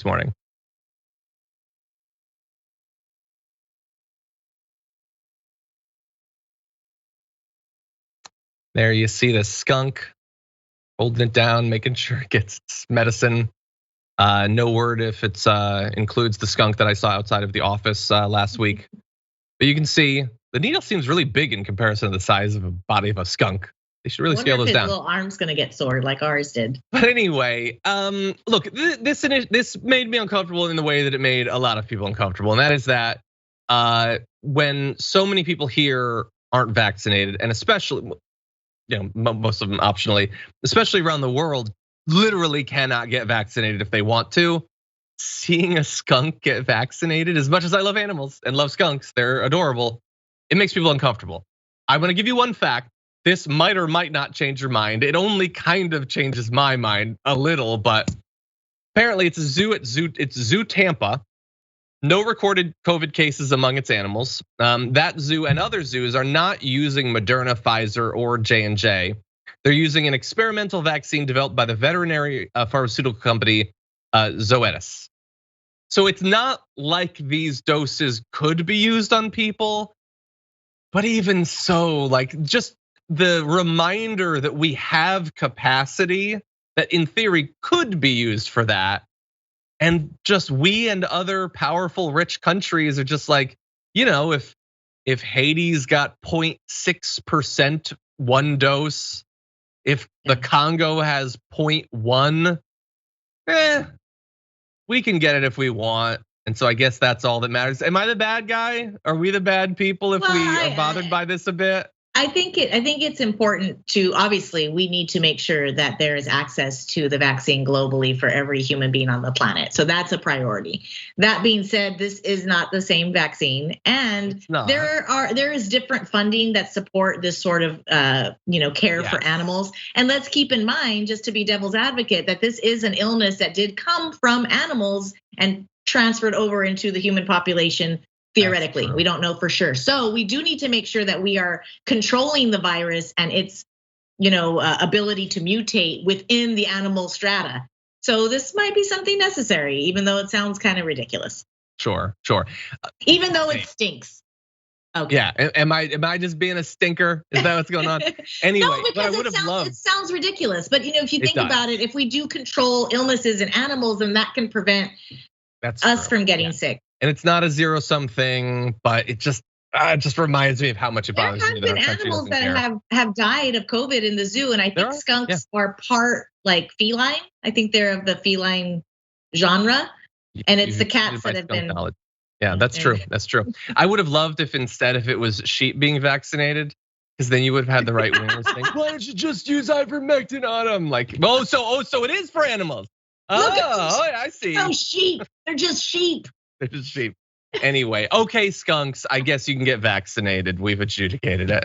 this morning. There you see the skunk holding it down, making sure it gets its medicine. No word if it's includes the skunk that I saw outside of the office last week. But you can see the needle seems really big in comparison to the size of a body of a skunk. They should really scale those I wonder if down. his little arm's gonna get sore like ours did. But anyway, look, this made me uncomfortable in the way that it made a lot of people uncomfortable, and that is that when so many people here aren't vaccinated, and especially, most of them optionally, especially around the world, literally cannot get vaccinated if they want to. Seeing a skunk get vaccinated, as much as I love animals and love skunks, they're adorable, it makes people uncomfortable. I'm gonna give you one fact. This might or might not change your mind. It only kind of changes my mind a little, but apparently it's a zoo at Zoo Tampa. No recorded COVID cases among its animals. That zoo and other zoos are not using Moderna, Pfizer, or J&J. They're using an experimental vaccine developed by the veterinary pharmaceutical company Zoetis. So it's not like these doses could be used on people, but even so, like just the reminder that we have capacity that in theory could be used for that. And just we and other powerful rich countries are just like, if Haiti's got 0.6% one dose, if the Congo has 0.1, we can get it if we want. And so I guess that's all that matters. Am I the bad guy? Are we the bad people if we are bothered by this a bit? I think it's important to, obviously we need to make sure that there is access to the vaccine globally for every human being on the planet. So that's a priority. That being said, this is not the same vaccine, and there is different funding that support this sort of care for animals. And let's keep in mind, just to be devil's advocate, that this is an illness that did come from animals and transferred over into the human population. Theoretically, we don't know for sure. So we do need to make sure that we are controlling the virus and its, ability to mutate within the animal strata. So this might be something necessary, even though it sounds kind of ridiculous. Sure. Even though it stinks. Okay. Yeah, am I just being a stinker? Is that what's going on? Anyway, no, because it sounds ridiculous. But if you think about it, if we do control illnesses in animals, then that can prevent us from getting sick. And it's not a zero-sum thing, but it just reminds me of how much it bothers me. There have been animals that have died of COVID in the zoo, and I think skunks are part like feline. I think they're of the feline genre, and it's the cats that have been. Knowledge. Yeah, that's true. That's true. I would have loved if instead if it was sheep being vaccinated, because then you would have had the right wingers think, why don't you just use ivermectin on them? Like, so it is for animals. I see. No, sheep. They're just sheep. They're just sheep. Anyway, okay, skunks. I guess you can get vaccinated. We've adjudicated it.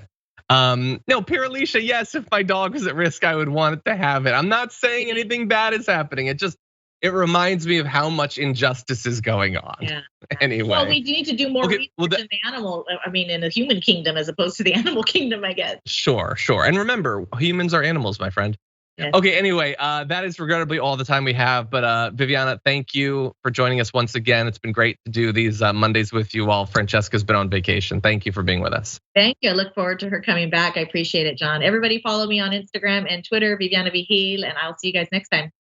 No, Pure Alicia, yes, if my dog was at risk, I would want it to have it. I'm not saying anything bad is happening. It reminds me of how much injustice is going on. Yeah. Anyway. Well, we need to do more research in the animal, in the human kingdom as opposed to the animal kingdom, I guess. Sure. And remember, humans are animals, my friend. Yes. Okay, anyway, that is regrettably all the time we have. But Viviana, thank you for joining us once again. It's been great to do these Mondays with you while Francesca's been on vacation. Thank you for being with us. Thank you. I look forward to her coming back. I appreciate it, John. Everybody follow me on Instagram and Twitter, Viviana Vigil, and I'll see you guys next time.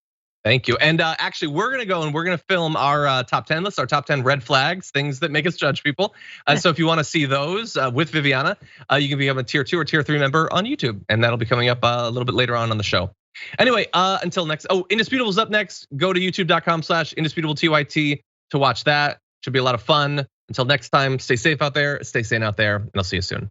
Thank you. And actually, we're gonna go and we're gonna film our top 10 list, our top 10 red flags, things that make us judge people. So if you want to see those with Viviana, you can become a tier 2 or tier 3 member on YouTube, and that'll be coming up a little bit later on the show. Anyway, until next. Indisputable's up next. Go to youtube.com/indisputable_TYT to watch that. Should be a lot of fun. Until next time, stay safe out there, stay sane out there, and I'll see you soon.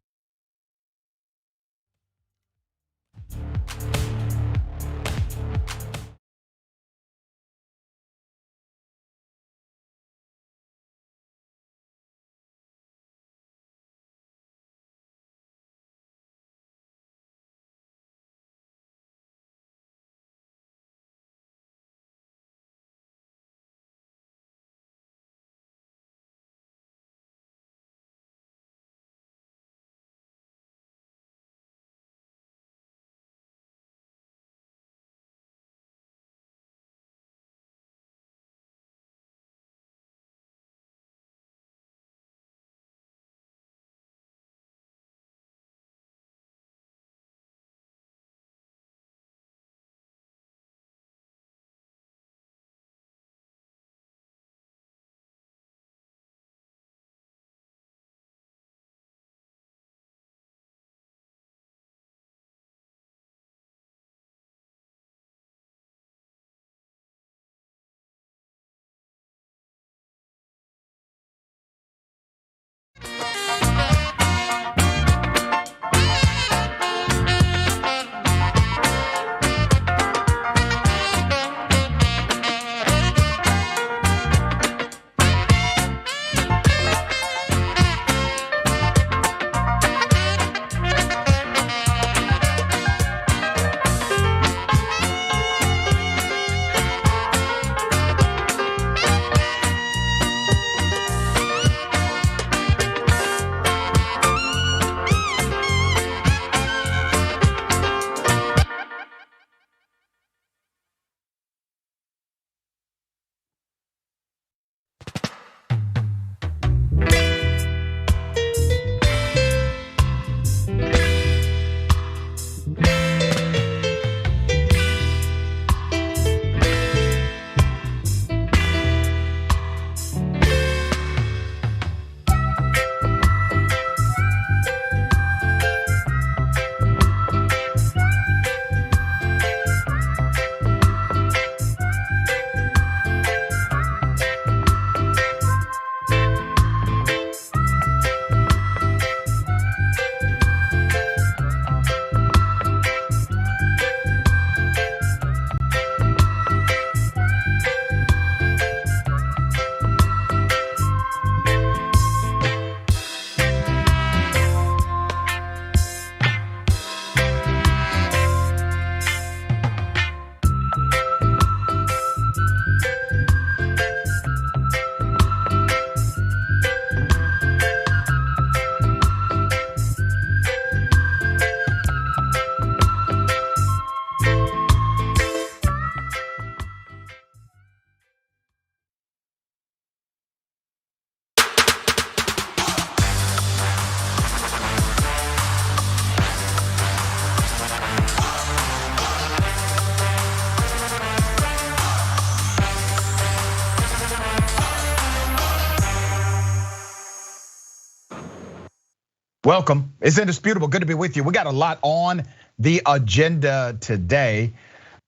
Welcome. It's indisputable. Good to be with you. We got a lot on the agenda today.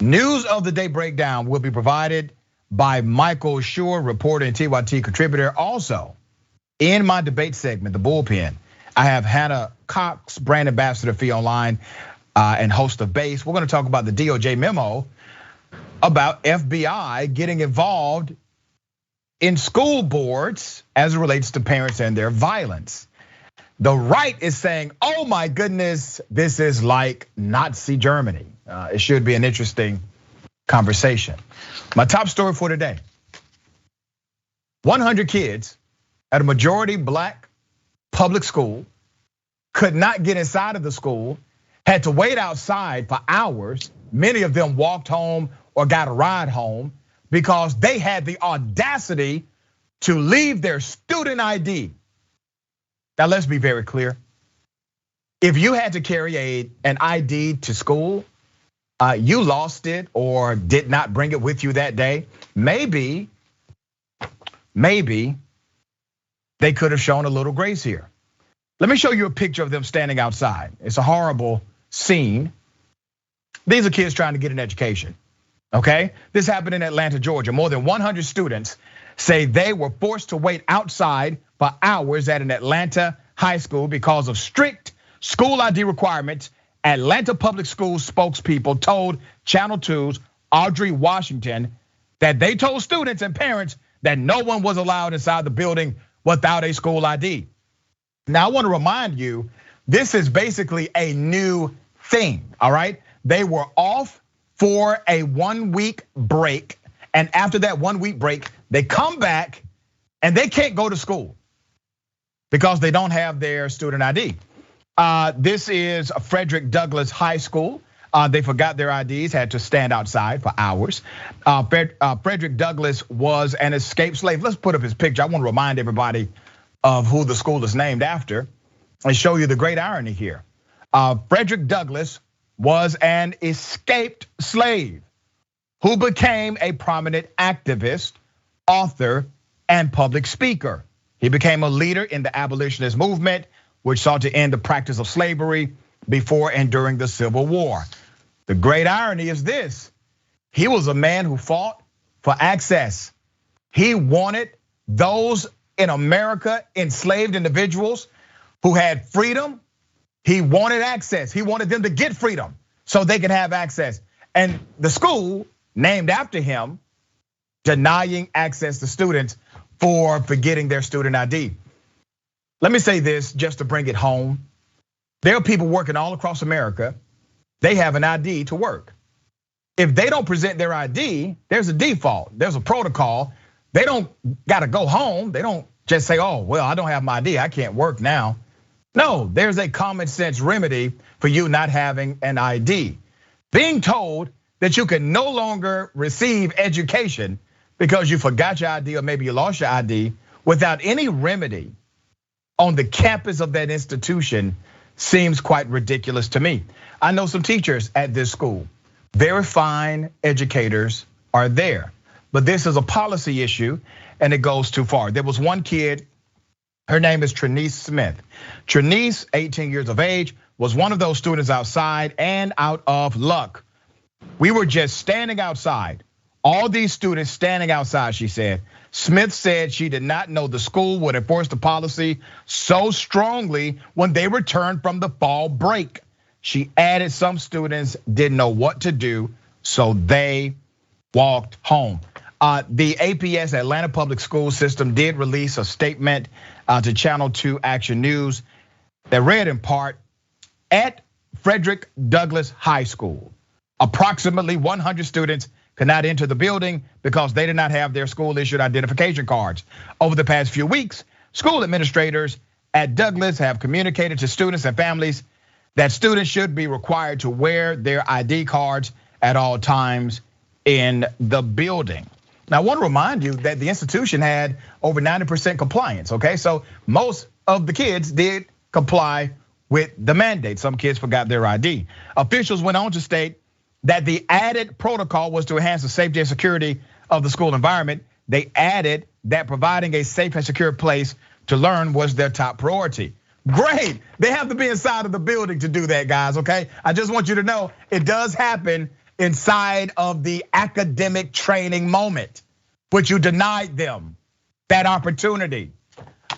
News of the day breakdown will be provided by Michael Shure, reporter and TYT contributor. Also, in my debate segment, the Bullpen, I have Hannah Cox, brand ambassador, Fee Online, and host of Base. We're going to talk about the DOJ memo about FBI getting involved in school boards as it relates to parents and their violence. The right is saying, oh my goodness, this is like Nazi Germany. It should be an interesting conversation. My top story for today: 100 kids at a majority black public school could not get inside of the school, had to wait outside for hours. Many of them walked home or got a ride home because they had the audacity to leave their student ID. Now, let's be very clear. If you had to carry an ID to school, you lost it or did not bring it with you that day, maybe they could have shown a little grace here. Let me show you a picture of them standing outside. It's a horrible scene. These are kids trying to get an education, okay? This happened in Atlanta, Georgia. More than 100 students say they were forced to wait outside for hours at an Atlanta high school because of strict school ID requirements. Atlanta Public Schools spokespeople told Channel 2's Audrey Washington that they told students and parents that no one was allowed inside the building without a school ID. Now, I want to remind you, this is basically a new thing, all right? They were off for a 1 week break, and after that 1 week break, they come back and they can't go to school because they don't have their student ID. This is Frederick Douglass High School. They forgot their IDs, had to stand outside for hours. Frederick Douglass was an escaped slave. Let's put up his picture. I want to remind everybody of who the school is named after and show you the great irony here. Frederick Douglass was an escaped slave who became a prominent activist, author, and public speaker. He became a leader in the abolitionist movement, which sought to end the practice of slavery before and during the Civil War. The great irony is this: he was a man who fought for access. He wanted those in America, enslaved individuals who had freedom. He wanted access. He wanted them to get freedom so they could have access. And the school named after him denying access to students for forgetting their student ID. Let me say this just to bring it home. There are people working all across America. They have an ID to work. If they don't present their ID, there's a default, there's a protocol. They don't gotta go home. They don't just say, oh, well, I don't have my ID, I can't work now. No, there's a common sense remedy for you not having an ID. Being told that you can no longer receive education because you forgot your ID or maybe you lost your ID without any remedy on the campus of that institution seems quite ridiculous to me. I know some teachers at this school, very fine educators are there, but this is a policy issue and it goes too far. There was one kid, her name is Trinice Smith. Trinice, 18 years of age, was one of those students outside and out of luck. We were just standing outside. All these students standing outside, she said. Smith said she did not know the school would enforce the policy so strongly when they returned from the fall break. She added some students didn't know what to do, so they walked home. The APS, Atlanta Public School System, did release a statement to Channel 2 Action News that read in part, at Frederick Douglass High School, approximately 100 students could not enter the building because they did not have their school issued identification cards. Over the past few weeks, school administrators at Douglass have communicated to students and families that students should be required to wear their ID cards at all times in the building. Now, I want to remind you that the institution had over 90% compliance, okay? So most of the kids did comply with the mandate. Some kids forgot their ID. Officials went on to state that the added protocol was to enhance the safety and security of the school environment. They added that providing a safe and secure place to learn was their top priority. Great. They have to be inside of the building to do that, guys, okay? I just want you to know it does happen inside of the academic training moment, which you denied them that opportunity.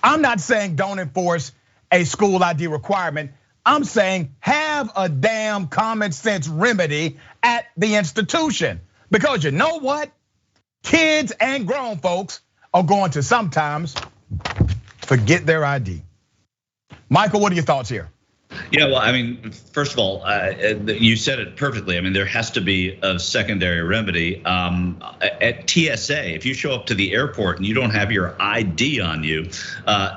I'm not saying don't enforce a school ID requirement. I'm saying have a damn common sense remedy at the institution. Because you know what? Kids and grown folks are going to sometimes forget their ID. Michael, what are your thoughts here? Yeah, well, I mean, first of all, you said it perfectly. I mean, there has to be a secondary remedy. At TSA, if you show up to the airport and you don't have your ID on you,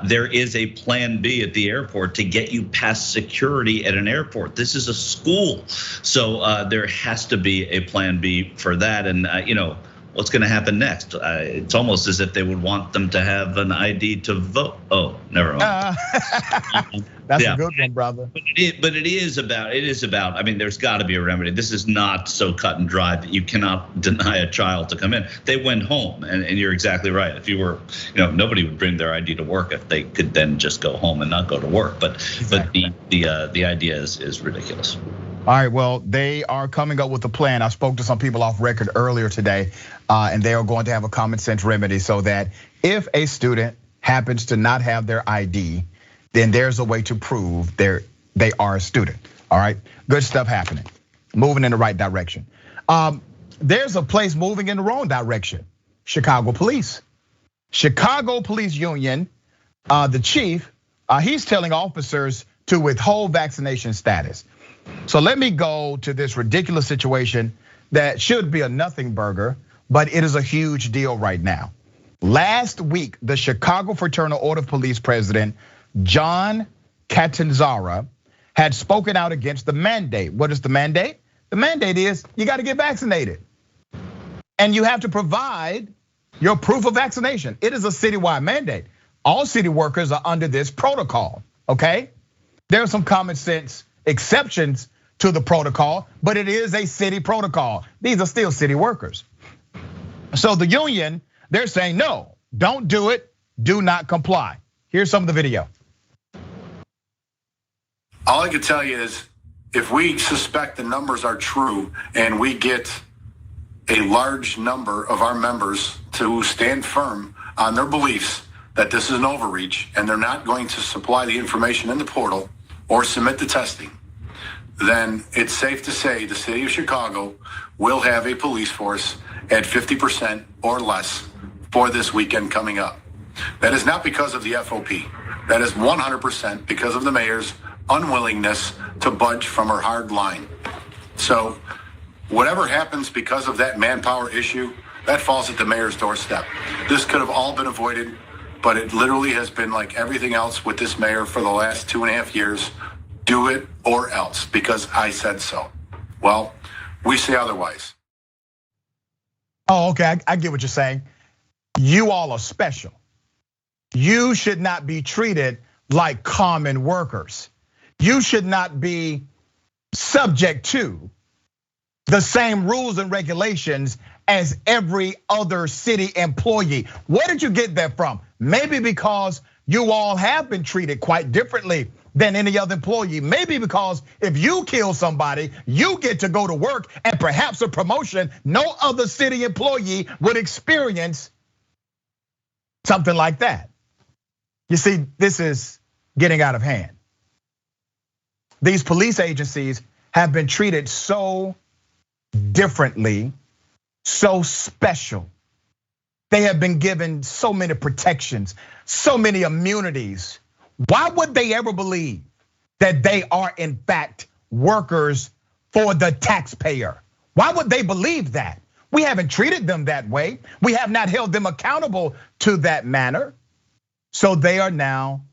there is a plan B at the airport to get you past security at an airport. This is a school, so there has to be a plan B for that. And what's going to happen next? It's almost as if they would want them to have an ID to vote. Oh, never mind. That's a good one, brother. But it is about. I mean, there's got to be a remedy. This is not so cut and dry that you cannot deny a child to come in. They went home, and you're exactly right. If you were, nobody would bring their ID to work if they could then just go home and not go to work. But the idea is ridiculous. All right, well, they are coming up with a plan. I spoke to some people off record earlier today, and they are going to have a common sense remedy so that if a student happens to not have their ID, then there's a way to prove they are a student. All right, good stuff happening, moving in the right direction. There's a place moving in the wrong direction. Chicago Police. Chicago Police Union, the chief, he's telling officers to withhold vaccination status. So let me go to this ridiculous situation that should be a nothing burger, but it is a huge deal right now. Last week, the Chicago Fraternal Order of Police president, John Catanzara, had spoken out against the mandate. What is the mandate? The mandate is you got to get vaccinated. And you have to provide your proof of vaccination. It is a citywide mandate. All city workers are under this protocol, okay? There are some common sense exceptions to the protocol, but it is a city protocol. These are still city workers. So the union, they're saying, no, don't do it, do not comply. Here's some of the video. All I can tell you is if we suspect the numbers are true and we get a large number of our members to stand firm on their beliefs that this is an overreach and they're not going to supply the information in the portal or submit the testing, then it's safe to say the city of Chicago will have a police force at 50% or less for this weekend coming up. That is not because of the FOP. That is 100% because of the mayor's unwillingness to budge from her hard line. So whatever happens because of that manpower issue, that falls at the mayor's doorstep. This could have all been avoided, but it literally has been like everything else with this mayor for the last 2.5 years. Do it or else, because I said so. Well, we say otherwise. Oh, okay, I get what you're saying. You all are special. You should not be treated like common workers. You should not be subject to the same rules and regulations as every other city employee. Where did you get that from? Maybe because you all have been treated quite differently than any other employee. Maybe because if you kill somebody, you get to go to work and perhaps a promotion no other city employee would experience something like that. You see, this is getting out of hand. These police agencies have been treated so differently, so special. They have been given so many protections, so many immunities. Why would they ever believe that they are in fact workers for the taxpayer? Why would they believe that? We haven't treated them that way. We have not held them accountable to that manner. So they are now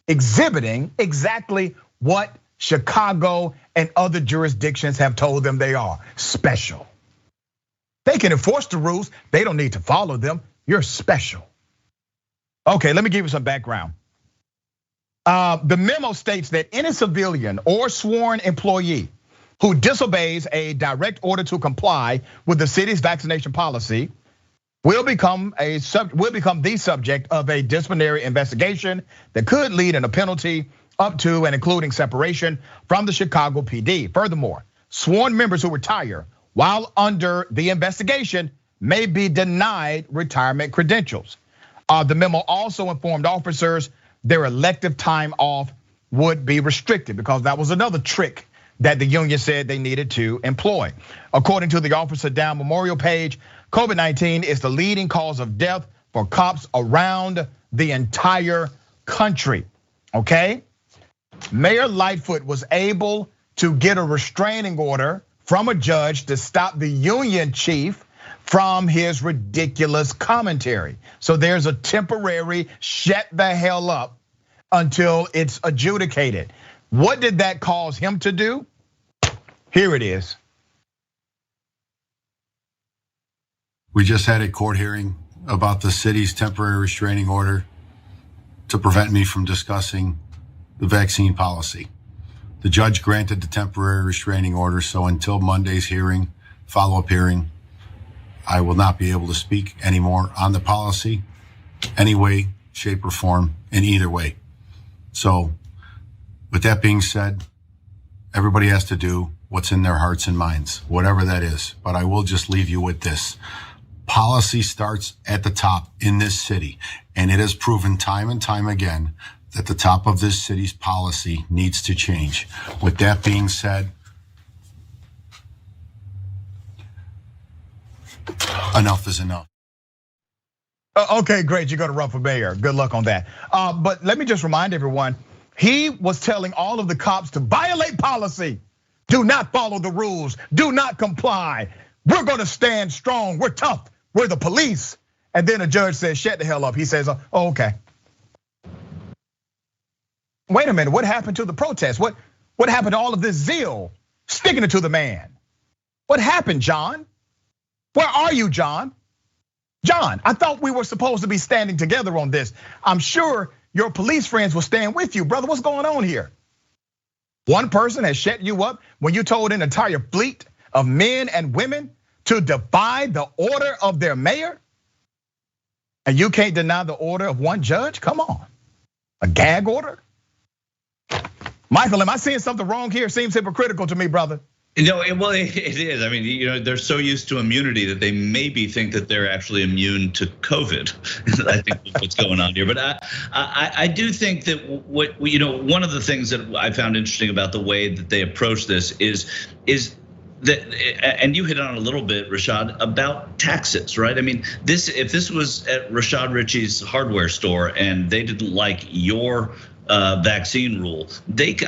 exhibiting exactly what Chicago and other jurisdictions have told them they are, special. They can enforce the rules, they don't need to follow them. You're special. Okay, let me give you some background. The memo states that any civilian or sworn employee who disobeys a direct order to comply with the city's vaccination policy will become the subject of a disciplinary investigation that could lead in a penalty up to and including separation from the Chicago PD. Furthermore, sworn members who retire while under the investigation may be denied retirement credentials. The memo also informed officers their elective time off would be restricted, because that was another trick that the union said they needed to employ. According to the Officer Down Memorial page, COVID-19 is the leading cause of death for cops around the entire country, okay? Mayor Lightfoot was able to get a restraining order from a judge to stop the union chief from his ridiculous commentary. So there's a temporary shut the hell up until it's adjudicated. What did that cause him to do? Here it is. We just had a court hearing about the city's temporary restraining order to prevent me from discussing the vaccine policy. The judge granted the temporary restraining order, so until Monday's hearing, follow-up hearing, I will not be able to speak anymore on the policy, any way, shape, or form, in either way. So, with that being said, everybody has to do what's in their hearts and minds, whatever that is. But I will just leave you with this. Policy starts at the top in this city, and it has proven time and time again that the top of this city's policy needs to change. With that being said, enough is enough. Okay, great. You're going to run for mayor. Good luck on that. But let me just remind everyone, he was telling all of the cops to violate policy. Do not follow the rules. Do not comply. We're going to stand strong. We're tough. We're the police. And then a judge says, shut the hell up. He says, oh, okay. Wait a minute. What happened to the protest? What happened to all of this zeal? Sticking it to the man. What happened, John? Where are you, John? John, I thought we were supposed to be standing together on this. I'm sure your police friends will stand with you. Brother, what's going on here? One person has shut you up when you told an entire fleet of men and women to defy the order of their mayor? And you can't deny the order of one judge? Come on, a gag order? Michael, am I seeing something wrong here? Seems hypocritical to me, brother. No, well, it is. I mean, they're so used to immunity that they maybe think that they're actually immune to COVID. I think that's what's going on here. But I do think that one of the things that I found interesting about the way that they approach this is that, and you hit on a little bit, Rashad, about taxes, right? I mean, if this was at Rashad Ritchie's hardware store and they didn't like your vaccine rule,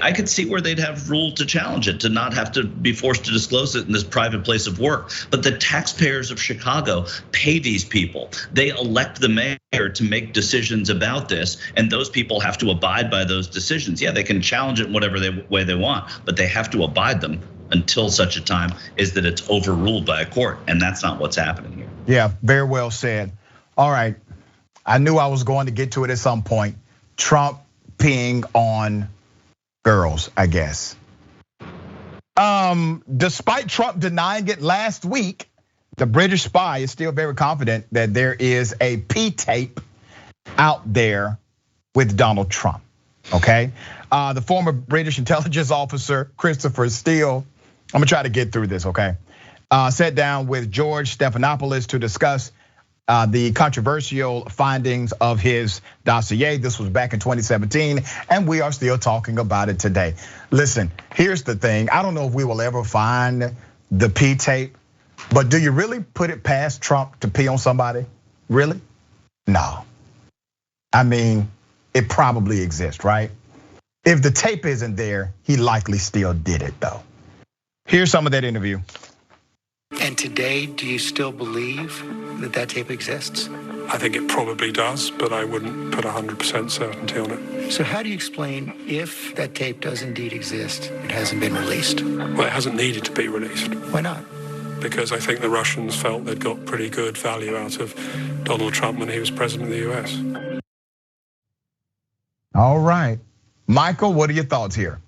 I could see where they'd have rule to challenge it, to not have to be forced to disclose it in this private place of work. But the taxpayers of Chicago pay these people. They elect the mayor to make decisions about this, and those people have to abide by those decisions. Yeah, they can challenge it in whatever way they want, but they have to abide them until such a time is that it's overruled by a court, and that's not what's happening here. Yeah, very well said. All right, I knew I was going to get to it at some point. Trump peeing on girls, I guess. Despite Trump denying it last week, the British spy is still very confident that there is a P tape out there with Donald Trump, okay? The former British intelligence officer, Christopher Steele, I'm gonna try to get through this, okay? Sat down with George Stephanopoulos to discuss the controversial findings of his dossier. This was back in 2017, and we are still talking about it today. Listen, here's the thing. I don't know if we will ever find the P tape, but do you really put it past Trump to pee on somebody? Really? No. I mean, it probably exists, right? If the tape isn't there, he likely still did it though. Here's some of that interview. And today, do you still believe that tape exists? I think it probably does, but I wouldn't put 100% certainty on it. So how do you explain if that tape does indeed exist, it hasn't been released? Well, it hasn't needed to be released. Why not? Because I think the Russians felt they'd got pretty good value out of Donald Trump when he was president of the US. All right. Michael, what are your thoughts here?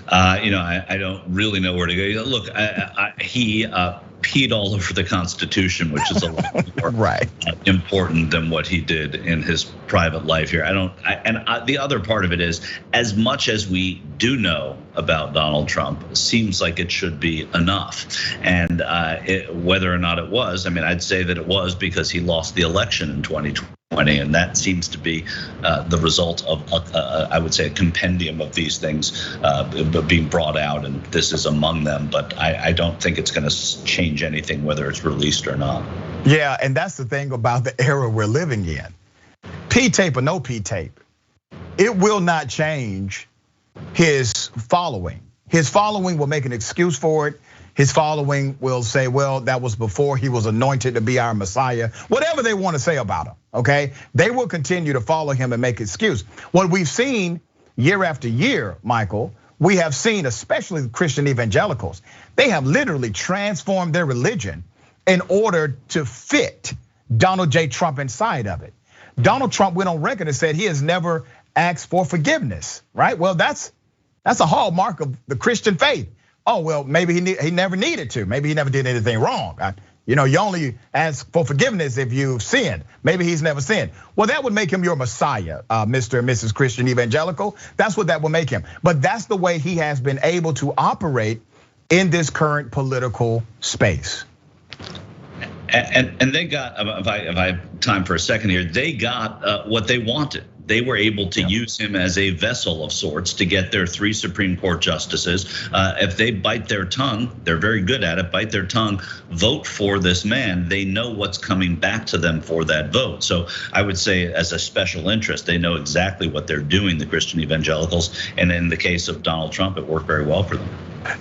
I don't really know where to go. Look, he peed all over the Constitution, which is a lot more right. Important than what he did in his private life here. The other part of it is, as much as we do know about Donald Trump, seems like it should be enough. And whether or not it was, I'd say that it was, because he lost the election in 2020. And that seems to be the result of, I would say, a compendium of these things being brought out, and this is among them. But I don't think it's going to change anything whether it's released or not. Yeah, and that's the thing about the era we're living in. P-tape or no P-tape, it will not change his following. His following will make an excuse for it. His following will say, well, that was before he was anointed to be our Messiah. Whatever they want to say about him, okay? They will continue to follow him and make excuse. What we've seen year after year, Michael, we have seen, especially Christian evangelicals, they have literally transformed their religion in order to fit Donald J. Trump inside of it. Donald Trump went on record and said he has never asked for forgiveness, right? Well, that's a hallmark of the Christian faith. Oh, well, maybe he never needed to. Maybe he never did anything wrong. You only ask for forgiveness if you've sinned. Maybe he's never sinned. Well, that would make him your Messiah, Mr. and Mrs. Christian Evangelical. That's what that would make him. But that's the way he has been able to operate in this current political space. And they got, if I have time for a second here, they got what they wanted. They were able to use him as a vessel of sorts to get their 3 Supreme Court justices. If they bite their tongue, they're very good at it, bite their tongue, vote for this man, they know what's coming back to them for that vote. So I would say, as a special interest, they know exactly what they're doing, the Christian evangelicals. And in the case of Donald Trump, it worked very well for them.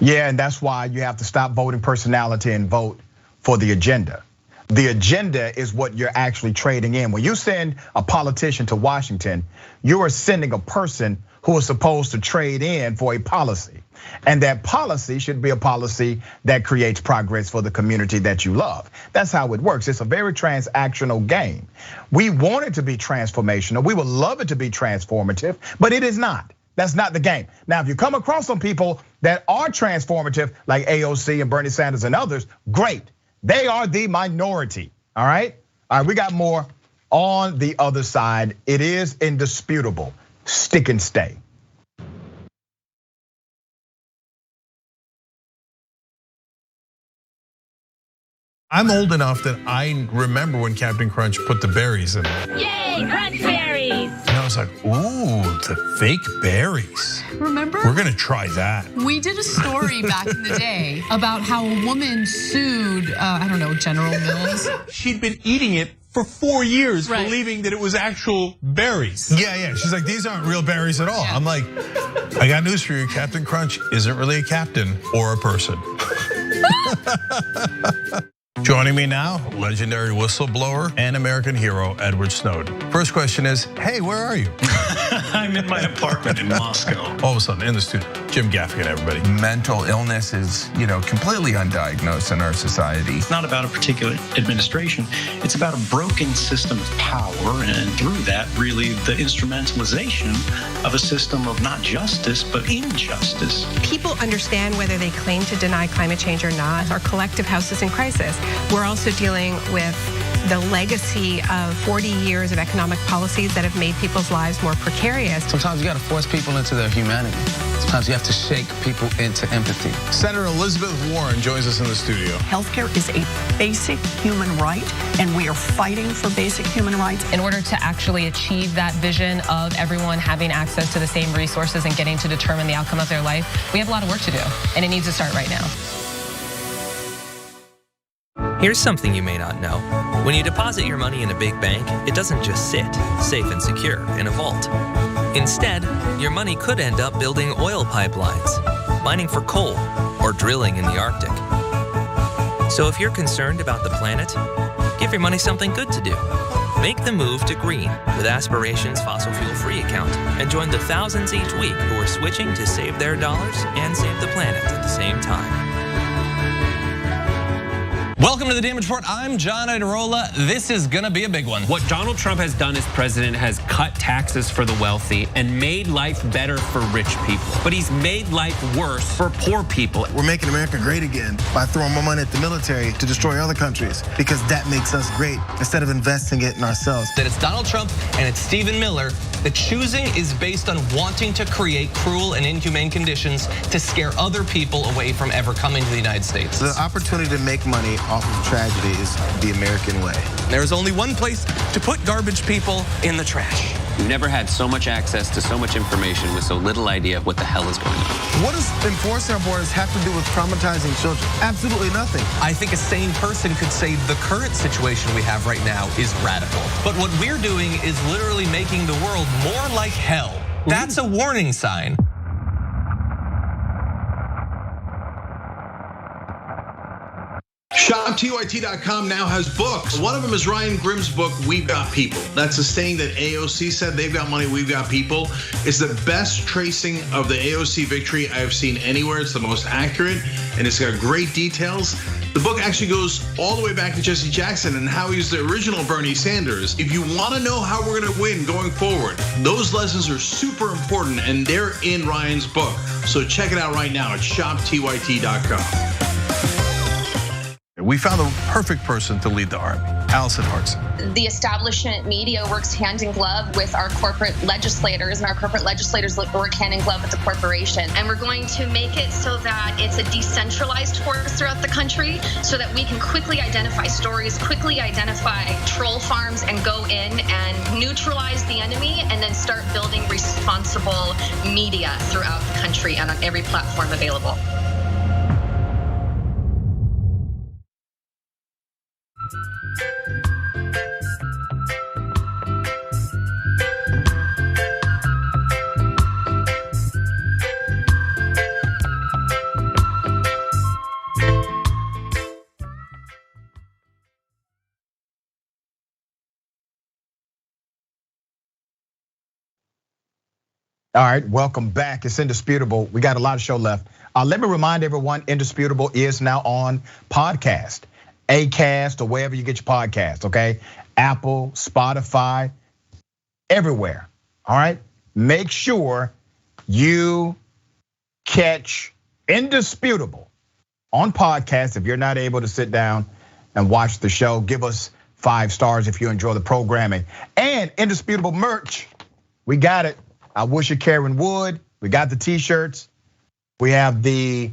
Yeah, and that's why you have to stop voting personality and vote for the agenda. The agenda is what you're actually trading in. When you send a politician to Washington, you are sending a person who is supposed to trade in for a policy. And that policy should be a policy that creates progress for the community that you love. That's how it works. It's a very transactional game. We want it to be transformational. We would love it to be transformative, but it is not. That's not the game. Now, if you come across some people that are transformative, like AOC and Bernie Sanders and others, great. They are the minority, all right? All right, we got more on the other side. It is indisputable. Stick and stay. I'm old enough that I remember when Captain Crunch put the berries in there. Yay, crunch berries! And I was like, ooh, the fake berries. Remember? We're gonna try that. We did a story back in the day about how a woman sued, General Mills. She'd been eating it for 4 years, believing that it was actual berries. Yeah. She's like, these aren't real berries at all. Yeah. I'm like, I got news for you. Captain Crunch isn't really a captain or a person. Joining me now, legendary whistleblower and American hero, Edward Snowden. First question is, hey, where are you? I'm in my apartment in Moscow. All of a sudden, in the studio, Jim Gaffigan, everybody. Mental illness is, completely undiagnosed in our society. It's not about a particular administration. It's about a broken system of power, and through that, really, the instrumentalization of a system of not justice, but injustice. People understand whether they claim to deny climate change or not. Our collective house is in crisis. We're also dealing with the legacy of 40 years of economic policies that have made people's lives more precarious. Sometimes you got to force people into their humanity. Sometimes you have to shake people into empathy. Senator Elizabeth Warren joins us in the studio. Healthcare is a basic human right, and we are fighting for basic human rights. In order to actually achieve that vision of everyone having access to the same resources and getting to determine the outcome of their life, we have a lot of work to do, and it needs to start right now. Here's something you may not know. When you deposit your money in a big bank, it doesn't just sit, safe and secure, in a vault. Instead, your money could end up building oil pipelines, mining for coal, or drilling in the Arctic. So if you're concerned about the planet, give your money something good to do. Make the move to green with Aspiration's fossil fuel-free account and join the thousands each week who are switching to save their dollars and save the planet at the same time. Welcome to the Damage Report. I'm John Idarola. This is gonna be a big one. What Donald Trump has done as president has cut taxes for the wealthy and made life better for rich people. But he's made life worse for poor people. We're making America great again by throwing more money at the military to destroy other countries because that makes us great instead of investing it in ourselves. That it's Donald Trump and it's Stephen Miller. The choosing is based on wanting to create cruel and inhumane conditions to scare other people away from ever coming to the United States. The opportunity to make money off of tragedy is the American way. There's only one place to put garbage people: in the trash. We've never had so much access to so much information with so little idea of what the hell is going on. What does enforcing our borders have to do with traumatizing children? Absolutely nothing. I think a sane person could say the current situation we have right now is radical. But what we're doing is literally making the world more like hell. That's a warning sign. ShopTYT.com now has books. One of them is Ryan Grimm's book, We've Got People. That's a saying that AOC said, they've got money, we've got people. It's the best tracing of the AOC victory I have seen anywhere. It's the most accurate, and it's got great details. The book actually goes all the way back to Jesse Jackson and how he's the original Bernie Sanders. If you want to know how we're going to win going forward, those lessons are super important, and they're in Ryan's book. So check it out right now at ShopTYT.com. We found the perfect person to lead the army, Allison Hartson. The establishment media works hand in glove with our corporate legislators, and our corporate legislators work hand in glove with the corporation. And we're going to make it so that it's a decentralized force throughout the country so that we can quickly identify stories, quickly identify troll farms, and go in and neutralize the enemy, and then start building responsible media throughout the country and on every platform available. All right, welcome back. It's Indisputable. We got a lot of show left. Let me remind everyone, Indisputable is now on podcast, Acast, or wherever you get your podcast, okay? Apple, Spotify, everywhere, all right? Make sure you catch Indisputable on podcast. If you're not able to sit down and watch the show, give us 5 stars if you enjoy the programming. And Indisputable merch, we got it. I wish you Karen Wood. We got the t-shirts. We have the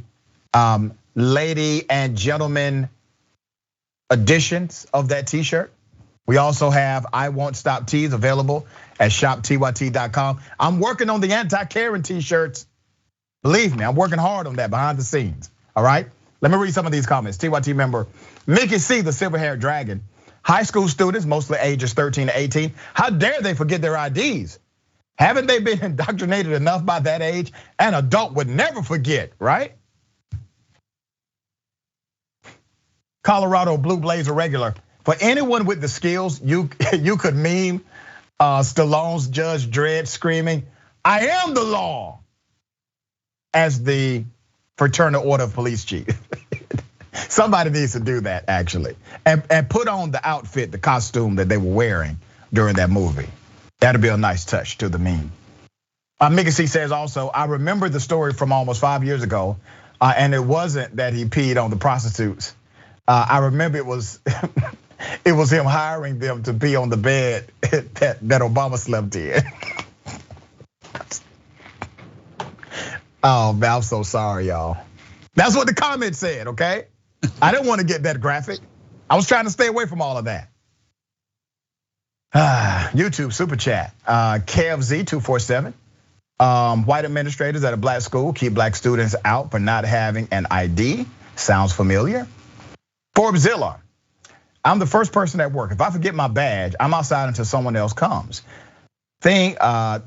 lady and gentleman editions of that t-shirt. We also have I Won't Stop Tees available at shoptyt.com. I'm working on the anti-Karen t-shirts. Believe me, I'm working hard on that behind the scenes, all right? Let me read some of these comments. TYT member Mickey C, the silver-haired dragon. High school students, mostly ages 13 to 18. How dare they forget their IDs? Haven't they been indoctrinated enough by that age? An adult would never forget, right? Colorado Blue Blazer regular. For anyone with the skills, you could meme Stallone's Judge Dredd screaming, "I am the law," as the Fraternal Order of Police chief. Somebody needs to do that actually, and put on the outfit, the costume that they were wearing during that movie. That'd be a nice touch to the meme. Mickey C says also, I remember the story from almost 5 years ago, and it wasn't that he peed on the prostitutes. I remember it was it was him hiring them to pee on the bed that Obama slept in. Oh man, I'm so sorry, y'all. That's what the comment said, okay? I didn't want to get that graphic. I was trying to stay away from all of that. YouTube super chat, KFZ 247. White administrators at a black school keep black students out for not having an ID. Sounds familiar. Forbesilla, I'm the first person at work. If I forget my badge, I'm outside until someone else comes. Think I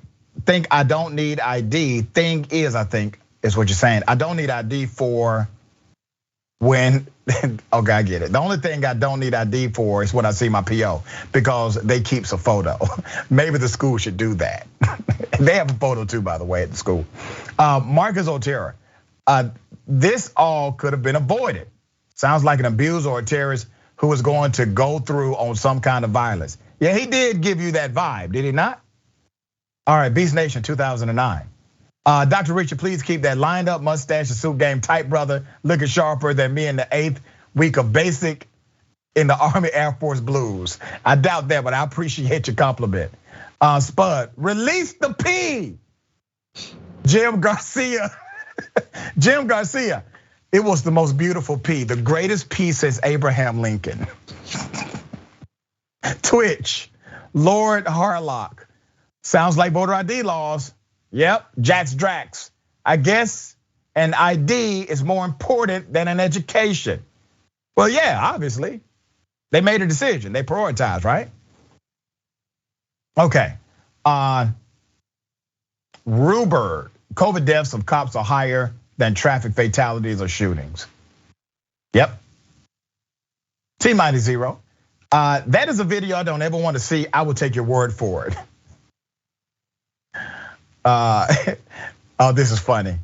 don't need ID. Thing is, I think is what you're saying. I don't need ID for when, okay, I get it. The only thing I don't need ID for is when I see my PO, because they keeps a photo. Maybe the school should do that. They have a photo too, by the way, at the school. Marcus Otero, this all could have been avoided. Sounds like an abuser or a terrorist who was going to go through on some kind of violence. Yeah, he did give you that vibe, did he not? All right, Beast Nation 2009. Dr. Richard, please keep that lined up mustache and suit game tight, brother. Looking sharper than me in the 8th week of basic in the Army Air Force Blues. I doubt that, but I appreciate your compliment. Spud, release the P. Jim Garcia. Jim Garcia. It was the most beautiful P, the greatest P since Abraham Lincoln. Twitch, Lord Harlock. Sounds like voter ID laws. Yep, Jax Drax. I guess an ID is more important than an education. Well, yeah, obviously. They made a decision, they prioritized, right? Okay, Ruber, COVID deaths of cops are higher than traffic fatalities or shootings. Yep. T-minus 0. That is a video I don't ever want to see. I will take your word for it. Oh, this is funny.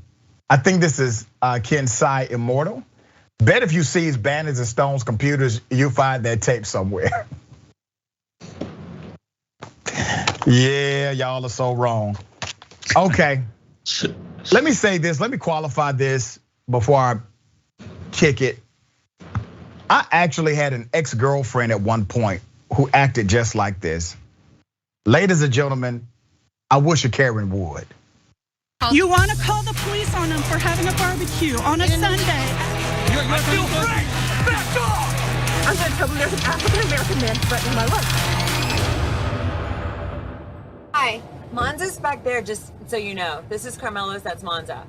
I think this is Ken Sai Immortal. Bet if you seize Bandits and Stone's computers, you find that tape somewhere. Yeah, y'all are so wrong. Okay, let me say this, let me qualify this before I kick it. I actually had an ex-girlfriend at one point who acted just like this. Ladies and gentlemen, I wish a Karen would. You want to call the police on them for having a barbecue on a Sunday? You're still free! Back off! I'm going to tell them there's an African-American man threatening my life. Hi, Monza's back there, just so you know. This is Carmelo's, that's Monza.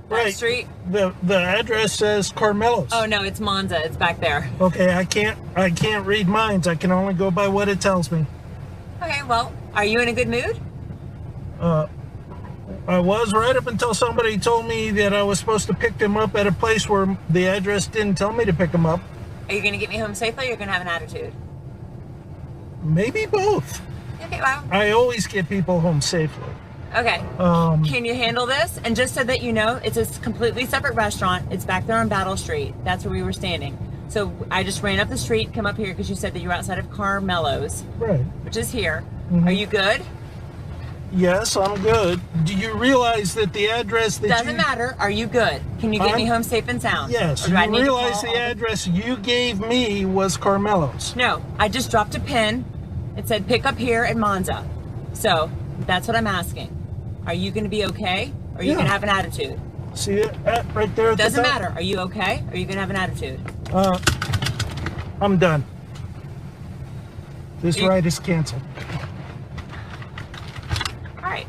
That Right. street? The address says Carmelo's. Oh no, it's Monza, it's back there. Okay, I can't read minds. I can only go by what it tells me. Okay, well, are you in a good mood? I was right up until somebody told me that I was supposed to pick them up at a place where the address didn't tell me to pick them up. Are you gonna get me home safely or you're gonna have an attitude? Maybe both. Okay, well. I always get people home safely. Okay, can you handle this? And just so that you know, it's a completely separate restaurant. It's back there on Battle Street. That's where we were standing. So I just ran up the street, come up here because you said that you were outside of Carmelo's. Right. Which is here. Mhm. Are you good? Yes, I'm good. Do you realize that the address that Doesn't matter. Are you good? Can you get me home safe and sound? Yes. Or do I You need to realize call the all address you gave me was Carmelo's? No, I just dropped a pin. It said pick up here at Monza. So that's what I'm asking. Are you going to be okay? Or are you going to have an attitude? See it right there at the Doesn't top? matter. Are you okay? Or are you going to have an attitude? I'm done. This ride is canceled. All right.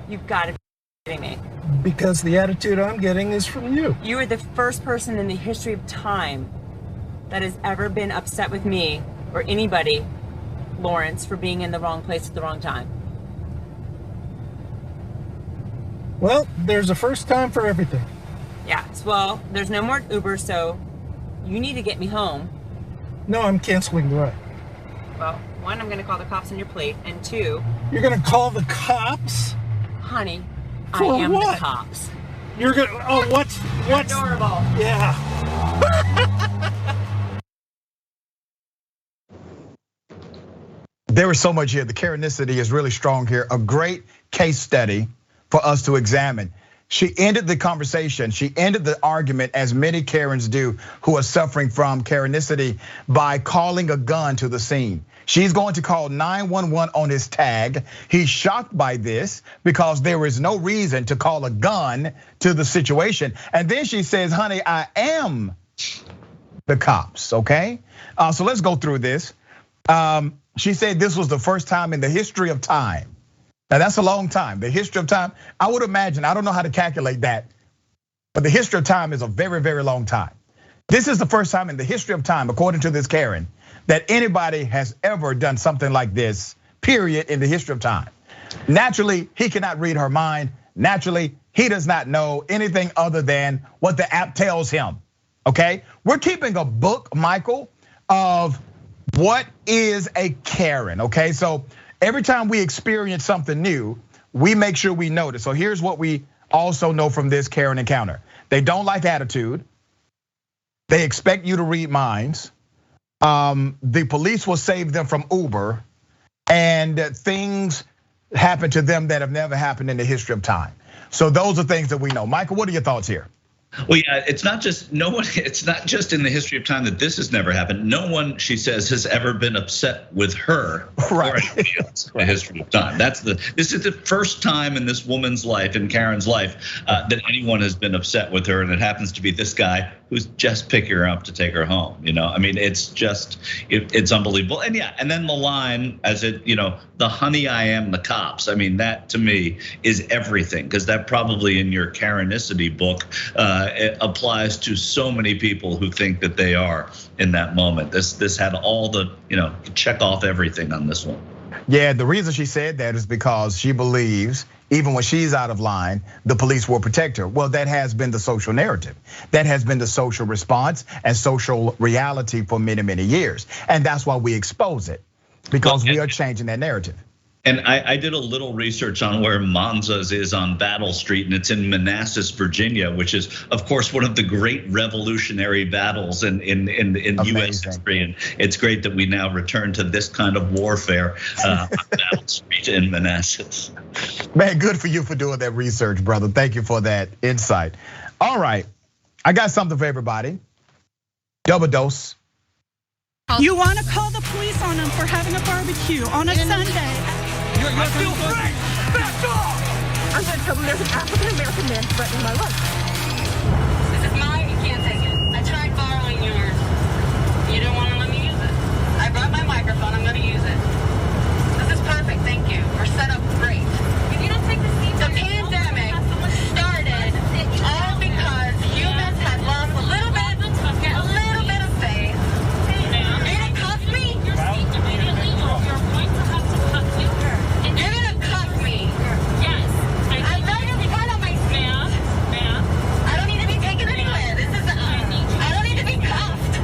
You've got to be kidding me. Because the attitude I'm getting is from you. You are the first person in the history of time that has ever been upset with me or anybody, Lawrence, for being in the wrong place at the wrong time. Well, there's a first time for everything. Yeah, well, there's no more Uber, so you need to get me home. No, I'm canceling the ride. Well, one, I'm going to call the cops on your plate, and two... You're going to call the cops? Honey, For I am what? the cops. You're going to... Oh, what's... adorable. Yeah. There is so much here. The Karenicity is really strong here. A great case study for us to examine. She ended the conversation, she ended the argument, as many Karens do who are suffering from Karenicity, by calling a gun to the scene. She's going to call 911 on his tag. He's shocked by this because there is no reason to call a gun to the situation. And then she says, honey, I am the cops, okay? So let's go through this. She said this was the first time in the history of time. Now that's a long time, the history of time. I would imagine, I don't know how to calculate that, but the history of time is a very, very long time. This is the first time in the history of time, according to this Karen, that anybody has ever done something like this, period, in the history of time. Naturally, he cannot read her mind. Naturally, he does not know anything other than what the app tells him, okay? We're keeping a book, Michael, of what is a Karen, okay? So every time we experience something new, we make sure we notice. So here's what we also know from this Karen encounter. They don't like attitude. They expect you to read minds. The police will save them from Uber, and things happen to them that have never happened in the history of time. So those are things that we know. Michael, what are your thoughts here? Well, yeah, it's not just it's not just in the history of time that this has never happened. No one, she says, has ever been upset with her right. or anybody else in the history of time. This is the first time in this woman's life, in Karen's life, that anyone has been upset with her, and it happens to be this guy who's just picking her up to take her home. I mean, it's just, it's unbelievable. And yeah, and then the line, as it, the honey I am the cops. I mean, that to me is everything, because that probably in your Karenicity book, it applies to so many people who think that they are in that moment. This had all the, check off everything on this one. Yeah, the reason she said that is because she believes even when she's out of line, the police will protect her. Well, that has been the social narrative. That has been the social response and social reality for many, many years. And that's why we expose it, because we are changing that narrative. And I did a little research on where Monza's is on Battle Street, and it's in Manassas, Virginia, which is, of course, one of the great revolutionary battles in U.S. history. And it's great that we now return to this kind of warfare on Battle Street in Manassas. Man, good for you for doing that research, brother. Thank you for that insight. All right, I got something for everybody. Double dose. You want to call the police on them for having a barbecue on a Sunday. I feel free! Back off! I'm gonna tell them there's an African-American man threatening my life. This is mine, you can't take it. I tried borrowing yours. You didn't want to let me use it. I brought my microphone, I'm gonna use it. This is perfect, thank you. We're set up great. If you don't take the seat, the pandemic started all because humans had lost a little bit of faith. You're gonna cuff me? You're going to have to cuff you. You're gonna cuff me. Yes. I'm right in front of my ma'am. I don't need to be taken anywhere. I don't need to be cuffed.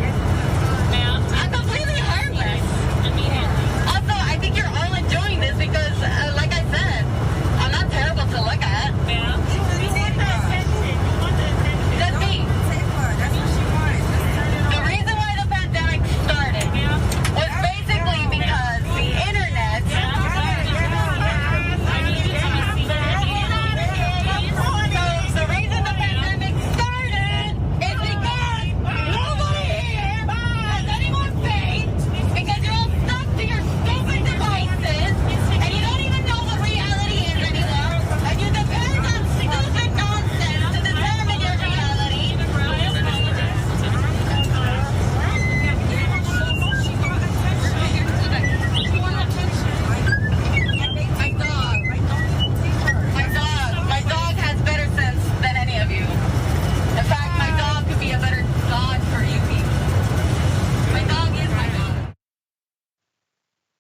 Ma'am. I'm completely harmless. Also, I think you're all enjoying this because, like I said, I'm not terrible to look at. Ma'am. That's me. The reason why the pandemic started was basically because the internet. The reason the pandemic started is because nobody here has any more faith, because you're all stuck to your stupid devices and you don't even know what reality is anymore, and you depend on stupid nonsense to determine your reality. My dog has better sense than any of you. In fact, my dog could be a better dog for you people. My dog is my dog.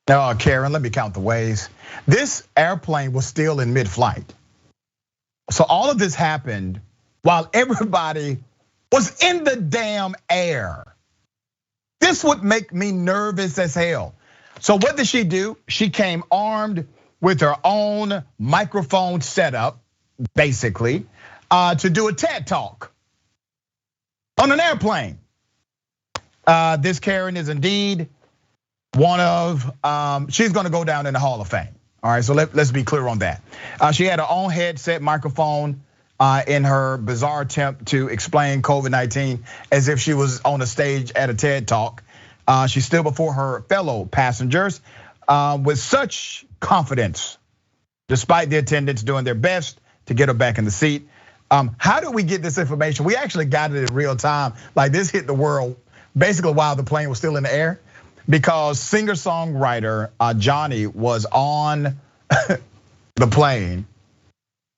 No, Karen, let me count the ways. This airplane was still in mid-flight. So all of this happened while everybody was in the damn air. This would make me nervous as hell. So what did she do? She came armed with her own microphone setup, basically, to do a TED Talk on an airplane. This Karen is indeed one of, she's gonna go down in the Hall of Fame. All right, so let's be clear on that. She had her own headset microphone in her bizarre attempt to explain COVID-19 as if she was on a stage at a TED Talk. She stood before her fellow passengers with such confidence, despite the attendants doing their best to get her back in the seat. How did we get this information? We actually got it in real time. Like, this hit the world basically while the plane was still in the air, because singer-songwriter Johnny was on the plane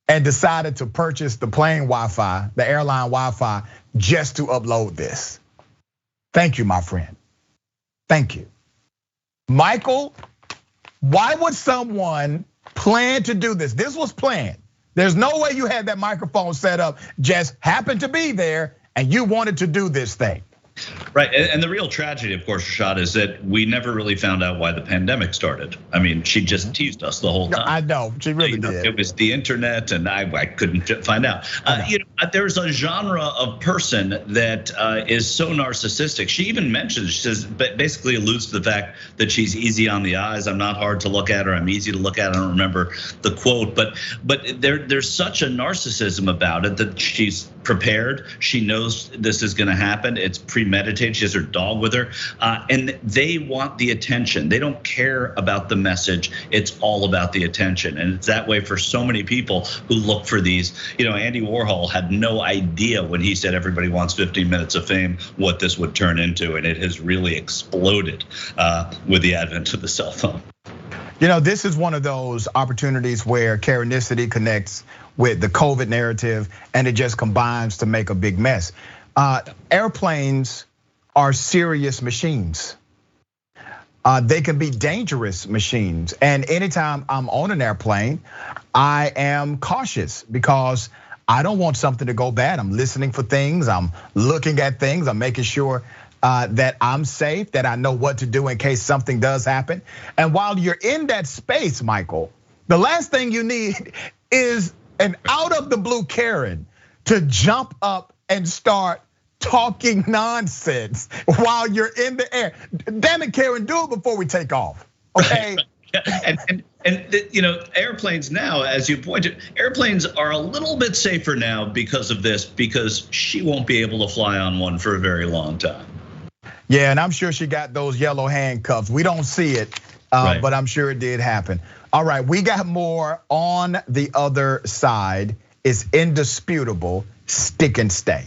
and decided to purchase the plane Wi-Fi, the airline Wi-Fi, just to upload this. Thank you, my friend. Thank you. Michael, why would someone plan to do this? This was planned. There's no way you had that microphone set up, just happened to be there, and you wanted to do this thing. Right, and the real tragedy, of course, Rashad, is that we never really found out why the pandemic started. I mean, she just teased us the whole time. I know, she really did. It was the internet, and I couldn't find out. There's a genre of person that is so narcissistic. She even mentions, she says, basically alludes to the fact that she's easy on the eyes. I'm not hard to look at, or I'm easy to look at. I don't remember the quote, but there's such a narcissism about it that she's prepared. She knows this is going to happen. It's premeditated. She has her dog with her, and they want the attention. They don't care about the message. It's all about the attention, and it's that way for so many people who look for these. Andy Warhol had no idea when he said everybody wants 15 minutes of fame what this would turn into, and it has really exploded with the advent of the cell phone. This is one of those opportunities where Karenicity connects with the COVID narrative, and it just combines to make a big mess. Airplanes are serious machines. They can be dangerous machines. And anytime I'm on an airplane, I am cautious because I don't want something to go bad. I'm listening for things, I'm looking at things, I'm making sure that I'm safe, that I know what to do in case something does happen. And while you're in that space, Michael, the last thing you need is an out of the blue Karen to jump up and start talking nonsense while you're in the air. Damn it, Karen, do it before we take off, okay? And airplanes now, as you pointed, airplanes are a little bit safer now because of this, because she won't be able to fly on one for a very long time. Yeah, and I'm sure she got those yellow handcuffs. We don't see it, but I'm sure it did happen. All right, we got more on the other side. It's indisputable, stick and stay.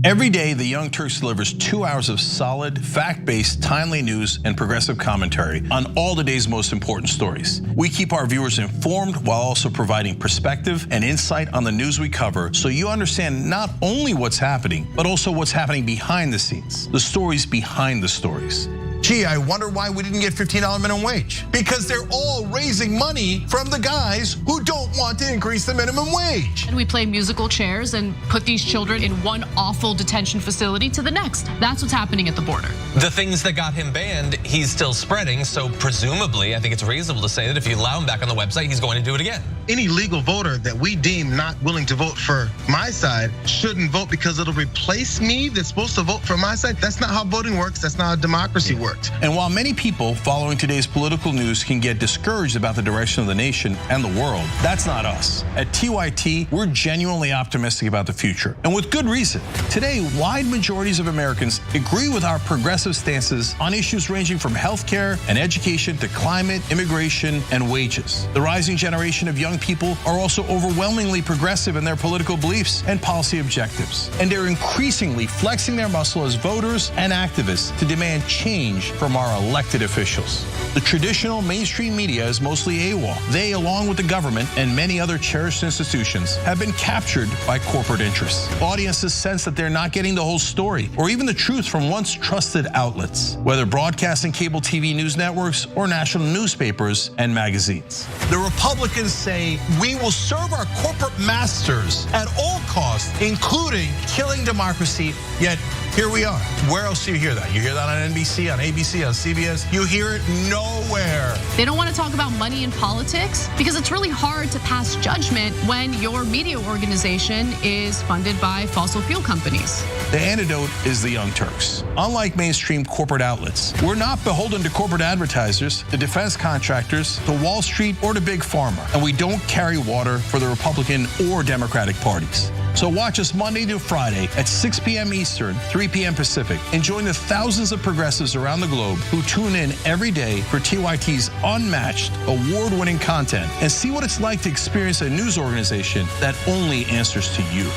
Every day, the Young Turks delivers 2 hours of solid, fact-based, timely news and progressive commentary on all the day's most important stories. We keep our viewers informed while also providing perspective and insight on the news we cover, so you understand not only what's happening, but also what's happening behind the scenes, the stories behind the stories. Gee, I wonder why we didn't get $15 minimum wage. Because they're all raising money from the guys who don't want to increase the minimum wage. And we play musical chairs and put these children in one awful detention facility to the next. That's what's happening at the border. The things that got him banned, he's still spreading. So presumably, I think it's reasonable to say that if you allow him back on the website, he's going to do it again. Any legal voter that we deem not willing to vote for my side shouldn't vote because it'll replace me that's supposed to vote for my side. That's not how voting works. That's not how democracy works. And while many people following today's political news can get discouraged about the direction of the nation and the world, that's not us. At TYT, we're genuinely optimistic about the future, and with good reason. Today, wide majorities of Americans agree with our progressive stances on issues ranging from healthcare and education to climate, immigration, and wages. The rising generation of young people are also overwhelmingly progressive in their political beliefs and policy objectives, and they're increasingly flexing their muscle as voters and activists to demand change from our elected officials. The traditional mainstream media is mostly AWOL. They, along with the government and many other cherished institutions, have been captured by corporate interests. Audiences sense that they're not getting the whole story or even the truth from once trusted outlets, whether broadcasting cable TV news networks or national newspapers and magazines. The Republicans say we will serve our corporate masters at all costs, including killing democracy, yet here we are. Where else do you hear that? You hear that on NBC, on ABC, on CBS? You hear it nowhere. They don't want to talk about money in politics because it's really hard to pass judgment when your media organization is funded by fossil fuel companies. The antidote is the Young Turks. Unlike mainstream corporate outlets, we're not beholden to corporate advertisers, to defense contractors, to Wall Street, or to Big Pharma. And we don't carry water for the Republican or Democratic parties. So watch us Monday to Friday at 6 p.m. Eastern, 3 p.m. Pacific, and join the thousands of progressives around the globe who tune in every day for TYT's unmatched, award-winning content and see what it's like to experience a news organization that only answers to you.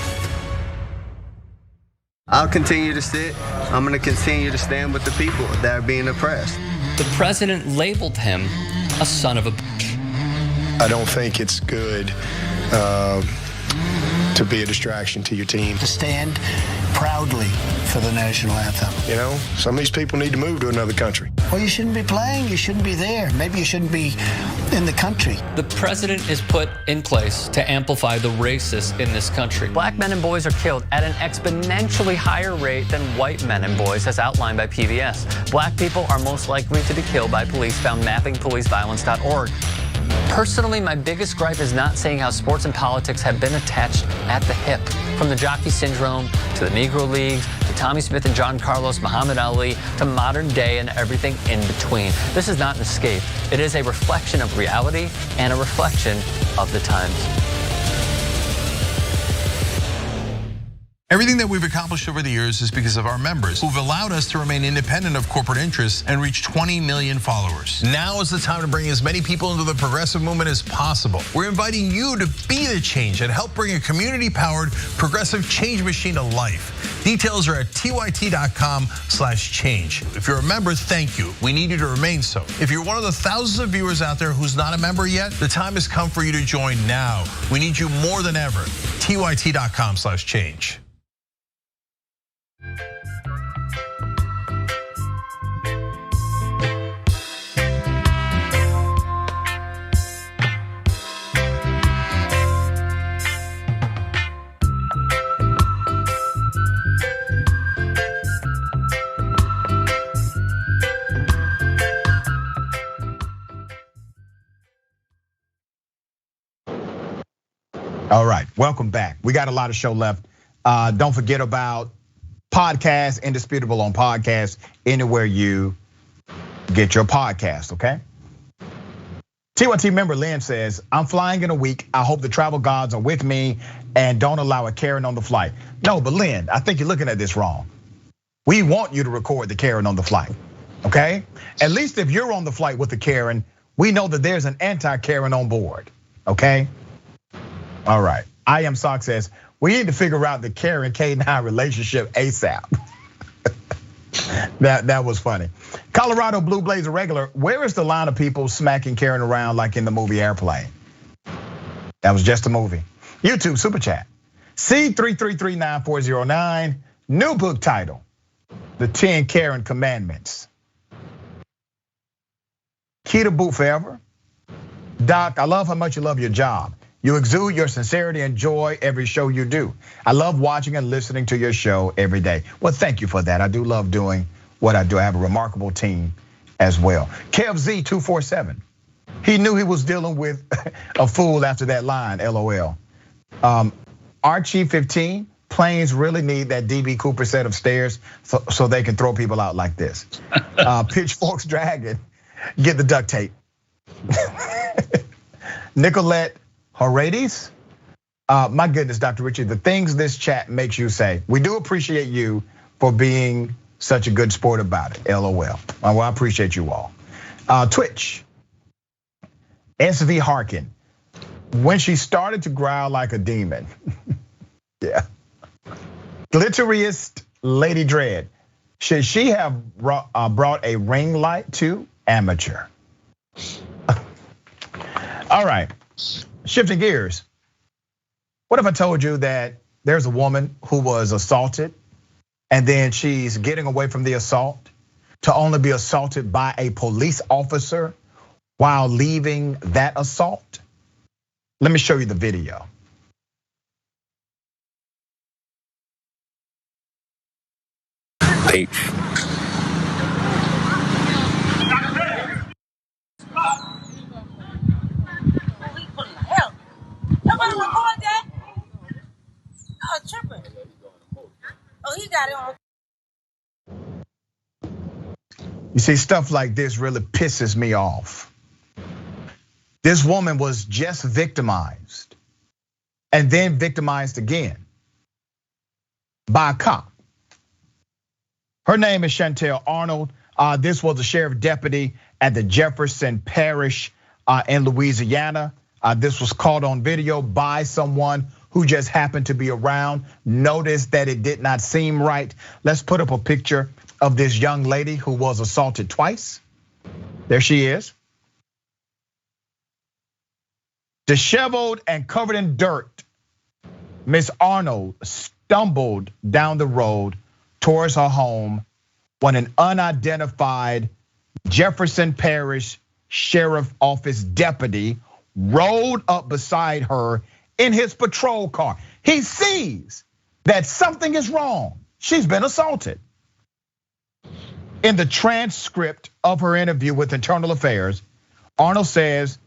I'll continue to sit. I'm going to continue to stand with the people that are being oppressed. The president labeled him a son of a bitch. I don't think it's good to be a distraction to your team. To stand proudly for the national anthem. You know, some of these people need to move to another country. Well, you shouldn't be playing. You shouldn't be there. Maybe you shouldn't be in the country. The president is put in place to amplify the racists in this country. Black men and boys are killed at an exponentially higher rate than white men and boys, as outlined by PBS. Black people are most likely to be killed by police, found mappingpoliceviolence.org. Personally, my biggest gripe is not seeing how sports and politics have been attached at the hip. From the jockey syndrome, to the Negro Leagues, to Tommy Smith and John Carlos, Muhammad Ali, to modern day and everything in between. This is not an escape. It is a reflection of reality and a reflection of the times. Everything that we've accomplished over the years is because of our members who've allowed us to remain independent of corporate interests and reach 20 million followers. Now is the time to bring as many people into the progressive movement as possible. We're inviting you to be the change and help bring a community-powered progressive change machine to life. Details are at tyt.com/change. If you're a member, thank you. We need you to remain so. If you're one of the thousands of viewers out there who's not a member yet, the time has come for you to join now. We need you more than ever. tyt.com/change. All right, welcome back. We got a lot of show left. Don't forget about podcasts, Indisputable on podcasts, anywhere you get your podcast, okay? TYT member Lynn says, I'm flying in a week. I hope the travel gods are with me and don't allow a Karen on the flight. No, but Lynn, I think you're looking at this wrong. We want you to record the Karen on the flight, okay? At least if you're on the flight with the Karen, we know that there's an anti-Karen on board, okay? All right, I Am Sock says, we need to figure out the Karen K9 relationship ASAP. That was funny. Colorado Blue Blazer regular, where is the line of people smacking Karen around like in the movie Airplane? That was just a movie. YouTube super chat. C3339409, new book title, The 10 Karen Commandments. Key to boot forever. Doc, I love how much you love your job. You exude your sincerity and joy every show you do. I love watching and listening to your show every day. Well, thank you for that. I do love doing what I do. I have a remarkable team as well. KevZ247, he knew he was dealing with a fool after that line, LOL. Archie 15, planes really need that DB Cooper set of stairs so they can throw people out like this. Pitchforks Dragon, get the duct tape. Nicolette Horades, my goodness, Dr. Richie, the things this chat makes you say. We do appreciate you for being such a good sport about it, LOL. Well, I appreciate you all. Twitch, SV Harkin, when she started to growl like a demon. Yeah. Glitteriest Lady Dread, should she have brought a ring light to amateur? All right. Shifting gears, what if I told you that there's a woman who was assaulted and then she's getting away from the assault to only be assaulted by a police officer while leaving that assault? Let me show you the video. Hey. Nobody record that? Oh, tripping. Oh, he got it on. You see, stuff like this really pisses me off. This woman was just victimized and then victimized again by a cop. Her name is Chantel Arnold. This was a sheriff deputy at the Jefferson Parish in Louisiana. This was caught on video by someone who just happened to be around. Notice that it did not seem right. Let's put up a picture of this young lady who was assaulted twice. There she is. Disheveled and covered in dirt. Miss Arnold stumbled down the road towards her home when an unidentified Jefferson Parish Sheriff Office deputy rolled up beside her in his patrol car. He sees that something is wrong. She's been assaulted. In the transcript of her interview with Internal Affairs, Arnold says,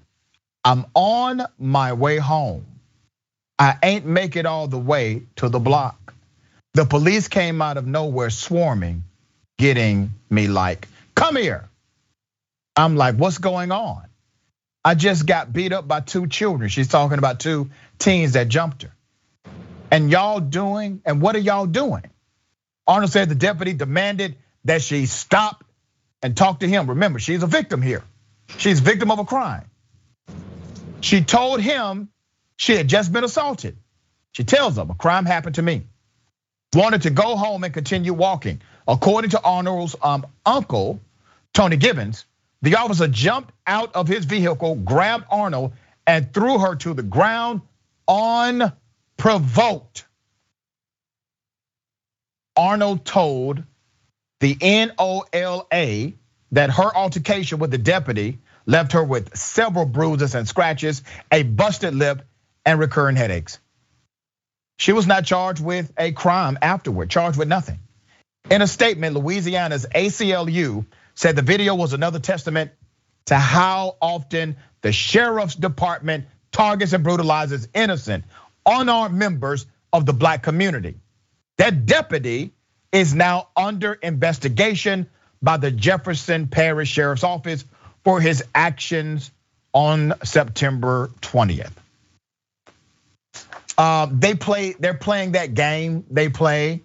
"I'm on my way home. I ain't make it all the way to the block. The police came out of nowhere swarming, getting me like, come here." I'm like, what's going on? "I just got beat up by 2 children." She's talking about 2 teens that jumped her. "And what are y'all doing?" Arnold said the deputy demanded that she stop and talk to him. Remember, she's a victim here. She's a victim of a crime. She told him she had just been assaulted. She tells him, "A crime happened to me." Wanted to go home and continue walking. According to Arnold's uncle, Tony Gibbons, the officer jumped out of his vehicle, grabbed Arnold, and threw her to the ground unprovoked. Arnold told the NOLA that her altercation with the deputy left her with several bruises and scratches, a busted lip, and recurrent headaches. She was not charged with a crime afterward, charged with nothing. In a statement, Louisiana's ACLU said the video was another testament to how often the sheriff's department targets and brutalizes innocent, unarmed members of the Black community. That deputy is now under investigation by the Jefferson Parish Sheriff's Office for his actions on September 20th. They're playing that game they play.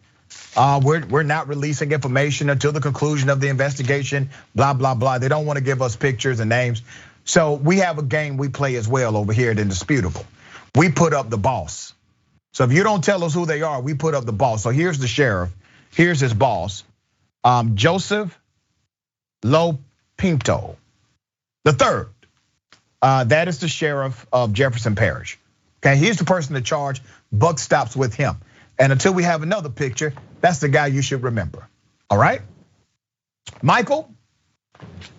We're not releasing information until the conclusion of the investigation, blah, blah, blah. They don't want to give us pictures and names. So we have a game we play as well over here at Indisputable. We put up the boss. So if you don't tell us who they are, we put up the boss. So here's the sheriff, here's his boss, Joseph Lopinto III. That is the sheriff of Jefferson Parish. Okay, he's the person in charge. Buck stops with him. And until we have another picture, that's the guy you should remember. All right? Michael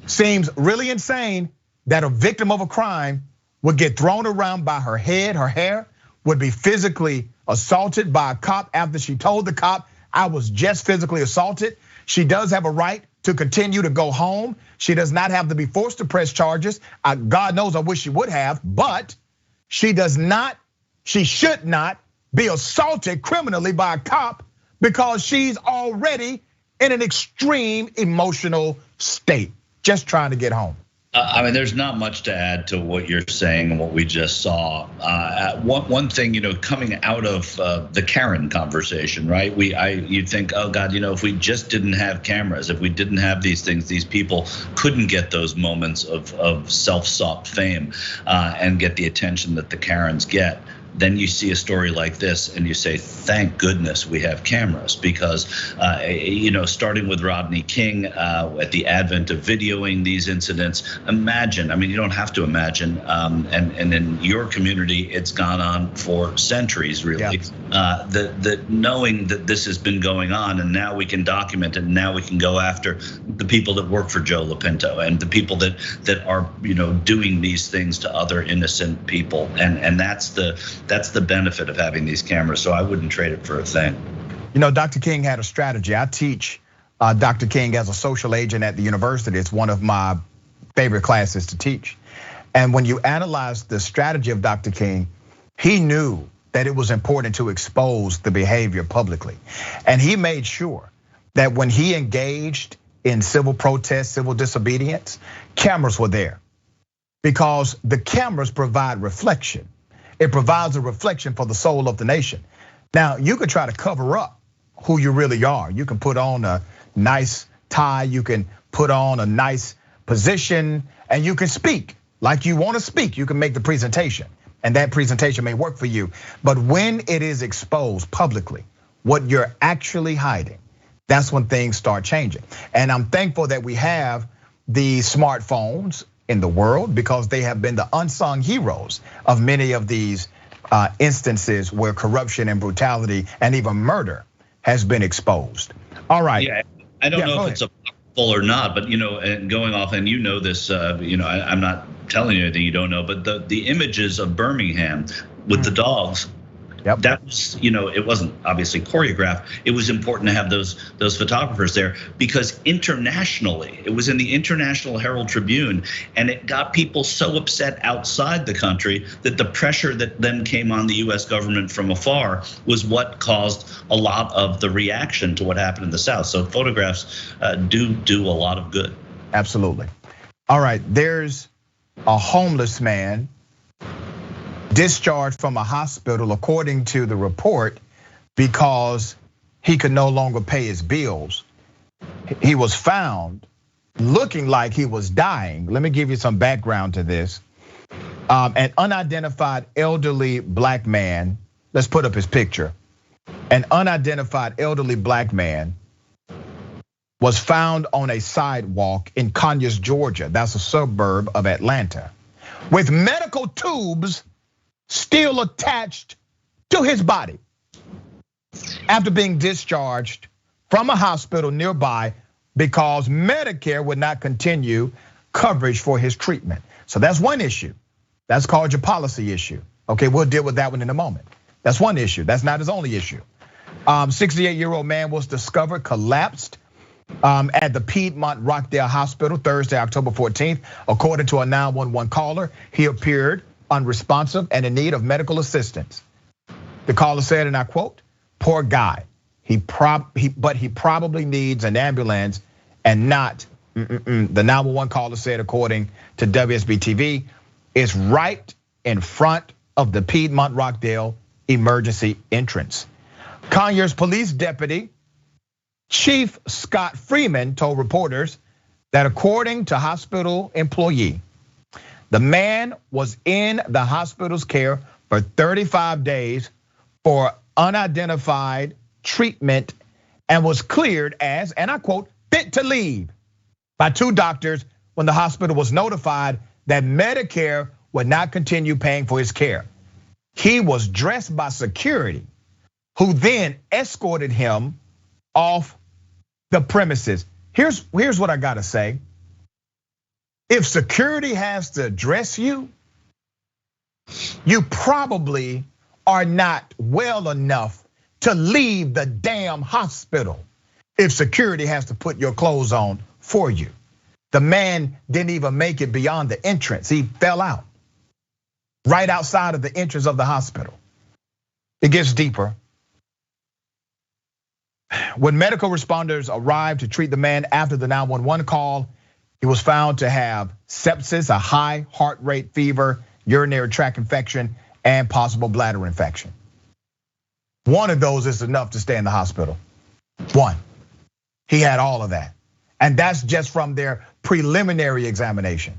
seems really insane that a victim of a crime would get thrown around by her head, her hair, would be physically assaulted by a cop after she told the cop, "I was just physically assaulted." She does have a right to continue to go home. She does not have to be forced to press charges. God knows I wish she would have, but she should not be assaulted criminally by a cop because she's already in an extreme emotional state, just trying to get home. I mean, there's not much to add to what you're saying and what we just saw. One thing, coming out of the Karen conversation, right? You'd think, oh God, if we just didn't have cameras, if we didn't have these things, these people couldn't get those moments of self-sought fame and get the attention that the Karens get. Then you see a story like this and you say, thank goodness we have cameras, because starting with Rodney King at the advent of videoing these incidents, imagine, you don't have to imagine, and in your community, it's gone on for centuries, really. Yeah. That knowing that this has been going on and now we can document it, and now we can go after the people that work for Joe Lopinto and the people that are doing these things to other innocent people, and that's the benefit of having these cameras. So I wouldn't trade it for a thing. Dr. King had a strategy. I teach Dr. King as a social agent at the university. It's one of my favorite classes to teach. And when you analyze the strategy of Dr. King, he knew that it was important to expose the behavior publicly. And he made sure that when he engaged in civil protest, civil disobedience, cameras were there. Because the cameras provide reflection. It provides a reflection for the soul of the nation. Now, you could try to cover up who you really are. You can put on a nice tie, you can put on a nice position, and you can speak like you want to speak. You can make the presentation, and that presentation may work for you. But when it is exposed publicly, what you're actually hiding, that's when things start changing. And I'm thankful that we have the smartphones in the world, because they have been the unsung heroes of many of these instances where corruption and brutality and even murder has been exposed. All right. Yeah, I don't know if it's apocryphal or not, but and going off, and this, I'm not telling you anything you don't know, but the images of Birmingham with the dogs. Yep. That was, it wasn't obviously choreographed. It was important to have those photographers there because internationally, it was in the International Herald Tribune, and it got people so upset outside the country that the pressure that then came on the U.S. government from afar was what caused a lot of the reaction to what happened in the South. So photographs do a lot of good. Absolutely. All right, there's a homeless man discharged from a hospital, according to the report, because he could no longer pay his bills. He was found looking like he was dying. Let me give you some background to this. An unidentified elderly black man, let's put up his picture. An unidentified elderly black man was found on a sidewalk in Conyers, Georgia. That's a suburb of Atlanta, with medical tubes still attached to his body after being discharged from a hospital nearby because Medicare would not continue coverage for his treatment. So that's one issue. That's called your policy issue. Okay, we'll deal with that one in a moment. That's one issue. That's not his only issue. 68-year-old man was discovered collapsed at the Piedmont Rockdale Hospital Thursday, October 14th. According to a 911 caller, he appeared unresponsive and in need of medical assistance. The caller said, and I quote, "Poor guy. But he probably needs an ambulance and not." The 911 caller said, according to WSB TV, "It's right in front of the Piedmont Rockdale emergency entrance." Conyers Police Deputy Chief Scott Freeman told reporters that according to hospital employee, the man was in the hospital's care for 35 days for unidentified treatment and was cleared as, and I quote, "fit to leave" by 2 doctors when the hospital was notified that Medicare would not continue paying for his care. He was dressed by security, who then escorted him off the premises. Here's what I gotta say. If security has to dress you, you probably are not well enough to leave the damn hospital if security has to put your clothes on for you. The man didn't even make it beyond the entrance. He fell out right outside of the entrance of the hospital. It gets deeper. When medical responders arrived to treat the man after the 911 call, he was found to have sepsis, a high heart rate, fever, urinary tract infection, and possible bladder infection. One of those is enough to stay in the hospital. One, he had all of that. And that's just from their preliminary examination.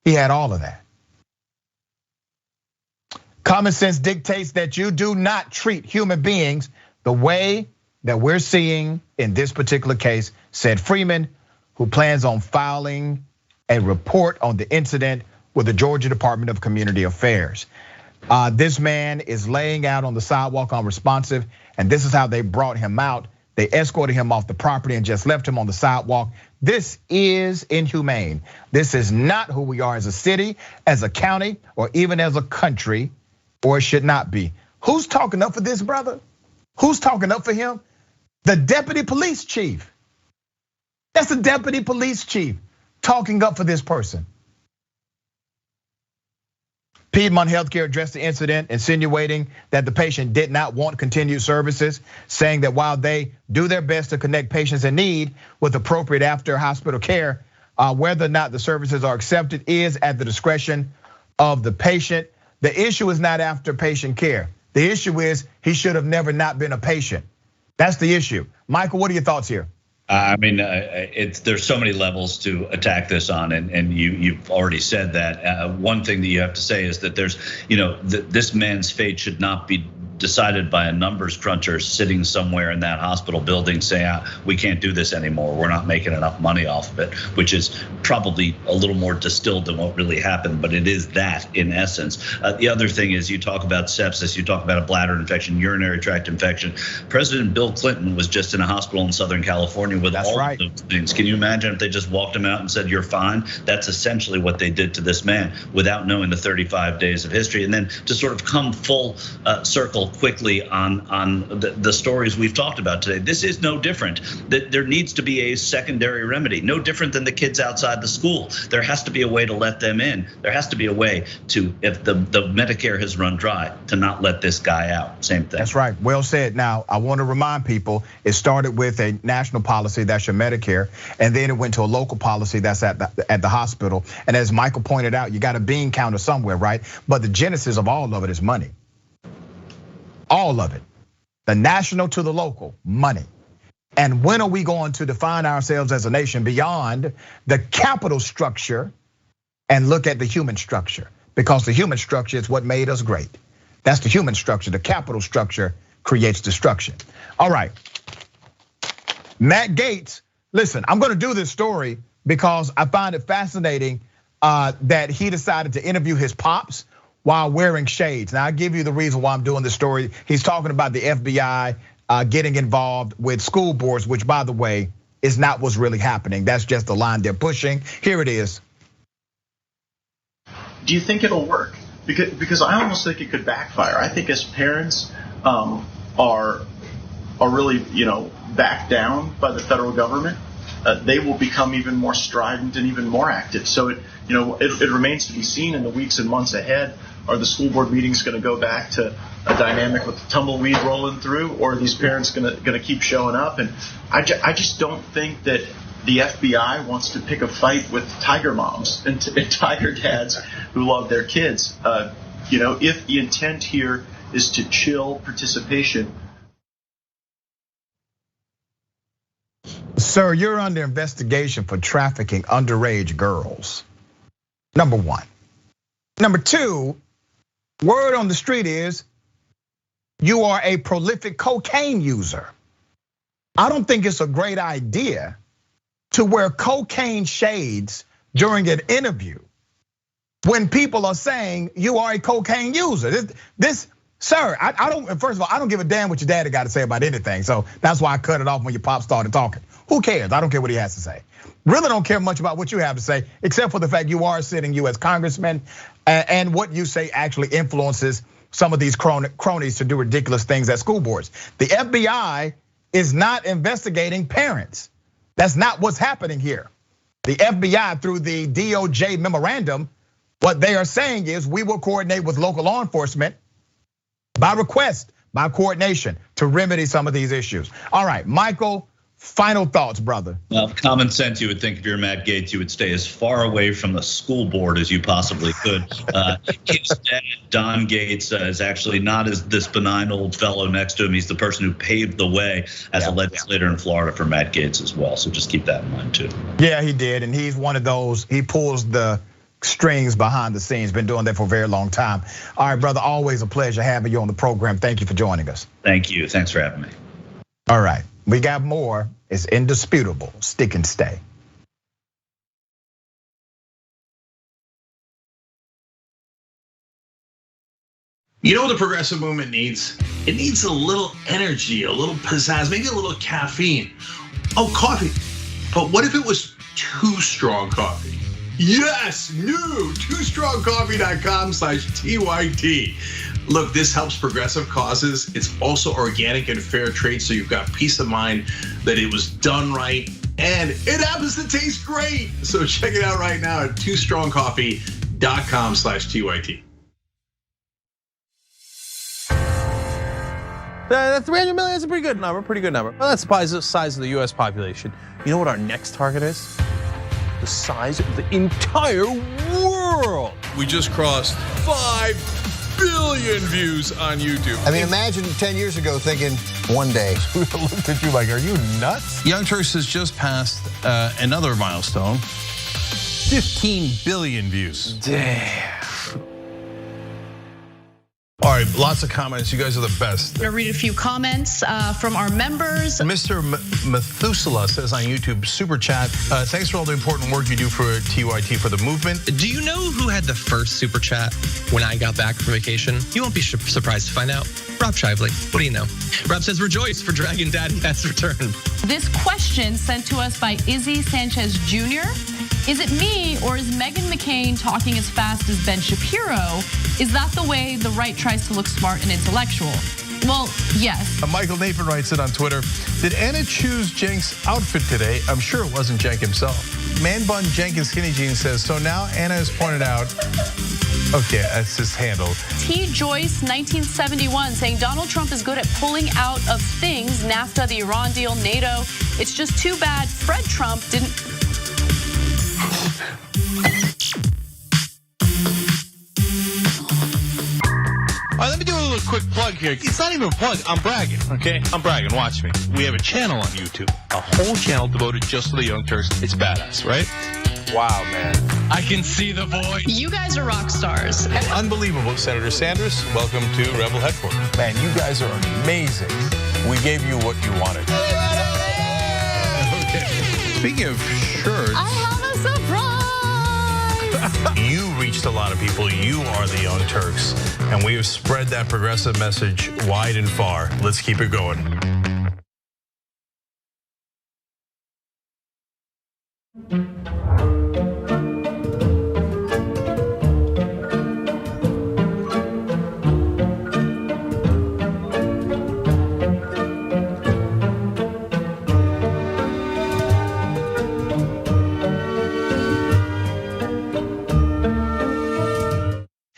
He had all of that. Common sense dictates that you do not treat human beings the way that we're seeing in this particular case, said Freeman, who plans on filing a report on the incident with the Georgia Department of Community Affairs. This man is laying out on the sidewalk unresponsive, and this is how they brought him out. They escorted him off the property and just left him on the sidewalk. This is inhumane. This is not who we are as a city, as a county, or even as a country, or it should not be. Who's talking up for this brother? Who's talking up for him? The deputy police chief. That's the deputy police chief talking up for this person. Piedmont Healthcare addressed the incident, insinuating that the patient did not want continued services, saying that while they do their best to connect patients in need with appropriate after hospital care, whether or not the services are accepted is at the discretion of the patient. The issue is not after patient care. The issue is he should have never not been a patient. That's the issue. Michael, what are your thoughts here? I mean, there's so many levels to attack this on, and you've already said that. One thing that you have to say is that there's, this man's fate should not be decided by a numbers cruncher sitting somewhere in that hospital building saying, we can't do this anymore. We're not making enough money off of it, which is probably a little more distilled than what really happened, but it is that in essence. The other thing is you talk about sepsis, you talk about a bladder infection, urinary tract infection. President Bill Clinton was just in a hospital in Southern California with all of those things. Can you imagine if they just walked him out and said, you're fine? That's essentially what they did to this man without knowing the 35 days of history. And then to sort of come full circle quickly on the stories we've talked about today. This is no different. There needs to be a secondary remedy, no different than the kids outside the school. There has to be a way to let them in. There has to be a way to, if the Medicare has run dry, to not let this guy out. Same thing. That's right. Well said. Now, I want to remind people, it started with a national policy, that's your Medicare, and then it went to a local policy that's at the hospital. And as Michael pointed out, you got a bean counter somewhere, right? But the genesis of all of it is money. All of it. The national to the local, money. And when are we going to define ourselves as a nation beyond the capital structure and look at the human structure? Because the human structure is what made us great. That's the human structure. The capital structure creates destruction. All right. Matt Gaetz, listen, I'm gonna do this story because I find it fascinating that he decided to interview his pops while wearing shades. Now, I'll give you the reason why I'm doing this story. He's talking about the FBI getting involved with school boards, which, by the way, is not what's really happening. That's just the line they're pushing. Here it is. Do you think it'll work? Because I almost think it could backfire. I think as parents are really, backed down by the federal government, they will become even more strident and even more active. So it remains to be seen in the weeks and months ahead. Are the school board meetings going to go back to a dynamic with the tumbleweed rolling through, or are these parents going to keep showing up? And I just don't think that the FBI wants to pick a fight with tiger moms and tiger dads who love their kids. If the intent here is to chill participation. Sir, you're under investigation for trafficking underage girls. Number one. Number two, word on the street is you are a prolific cocaine user. I don't think it's a great idea to wear cocaine shades during an interview when people are saying you are a cocaine user. Sir, I don't. First of all, I don't give a damn what your daddy got to say about anything. So that's why I cut it off when your pop started talking. Who cares? I don't care what he has to say. Really don't care much about what you have to say, except for the fact you are a sitting U.S. congressman, and what you say actually influences some of these cronies to do ridiculous things at school boards. The FBI is not investigating parents. That's not what's happening here. The FBI, through the DOJ memorandum, what they are saying is we will coordinate with local law enforcement by request, by coordination, to remedy some of these issues. All right, Michael, final thoughts, brother. Well, common sense, you would think if you're Matt Gaetz, you would stay as far away from the school board as you possibly could. His dad, Don Gaetz, is actually not as this benign old fellow next to him. He's the person who paved the way as a legislator in Florida for Matt Gaetz as well. So just keep that in mind too. Yeah, he did, and he's one of those, he pulls the strings behind the scenes, been doing that for a very long time. All right, brother, always a pleasure having you on the program. Thank you for joining us. Thank you, thanks for having me. All right, we got more. It's indisputable. Stick and stay. You know what the progressive movement needs? It needs a little energy, a little pizzazz, maybe a little caffeine. Oh, coffee. But what if it was too strong coffee? Yes, new twostrongcoffee.com/TYT. Look, this helps progressive causes. It's also organic and fair trade, so you've got peace of mind that it was done right, and it happens to taste great. So check it out right now at twostrongcoffee.com/TYT. That 300 million is a pretty good number, Well, that's the size of the US population. You know what our next target is? The size of the entire world. We just crossed 5 billion views on YouTube. I mean, imagine 10 years ago thinking one day. We looked at you like, are you nuts? Young Turks has just passed another milestone. 15 billion views. Damn. All right. right, lots of comments. You guys are the best. I'm gonna read a few comments from our members. Mr. Methuselah says on YouTube, super chat, thanks for all the important work you do for TYT for the movement. Do you know who had the first super chat when I got back from vacation? You won't be surprised to find out. Rob Shively. What do you know? Rob says, rejoice, for Dragon Daddy has returned. This question sent to us by Izzy Sanchez Jr. Is it me, or is Meghan McCain talking as fast as Ben Shapiro? Is that the way the right tries to look smart and intellectual? Well, yes. Michael Nathan writes it on Twitter. Did Anna choose Cenk's outfit today? I'm sure it wasn't Cenk himself. Man Bun Jenkins Skinny Jeans says, so now Anna has pointed out, okay, that's his handle. T. Joyce, 1971, saying Donald Trump is good at pulling out of things, NAFTA, the Iran deal, NATO. It's just too bad Fred Trump didn't. All right, let me do a little quick plug here. It's not even a plug, I'm bragging, okay? I'm bragging, watch me. We have a channel on YouTube, a whole channel devoted just to the Young Turks. It's badass, right? Wow, man. I can see the voice. You guys are rock stars. Unbelievable. Senator Sanders, welcome to Rebel Headquarters. Man, you guys are amazing. We gave you what you wanted. Okay. Speaking of shirts. I have a surprise. You reached a lot of people. You are the Young Turks. And we have spread that progressive message wide and far. Let's keep it going.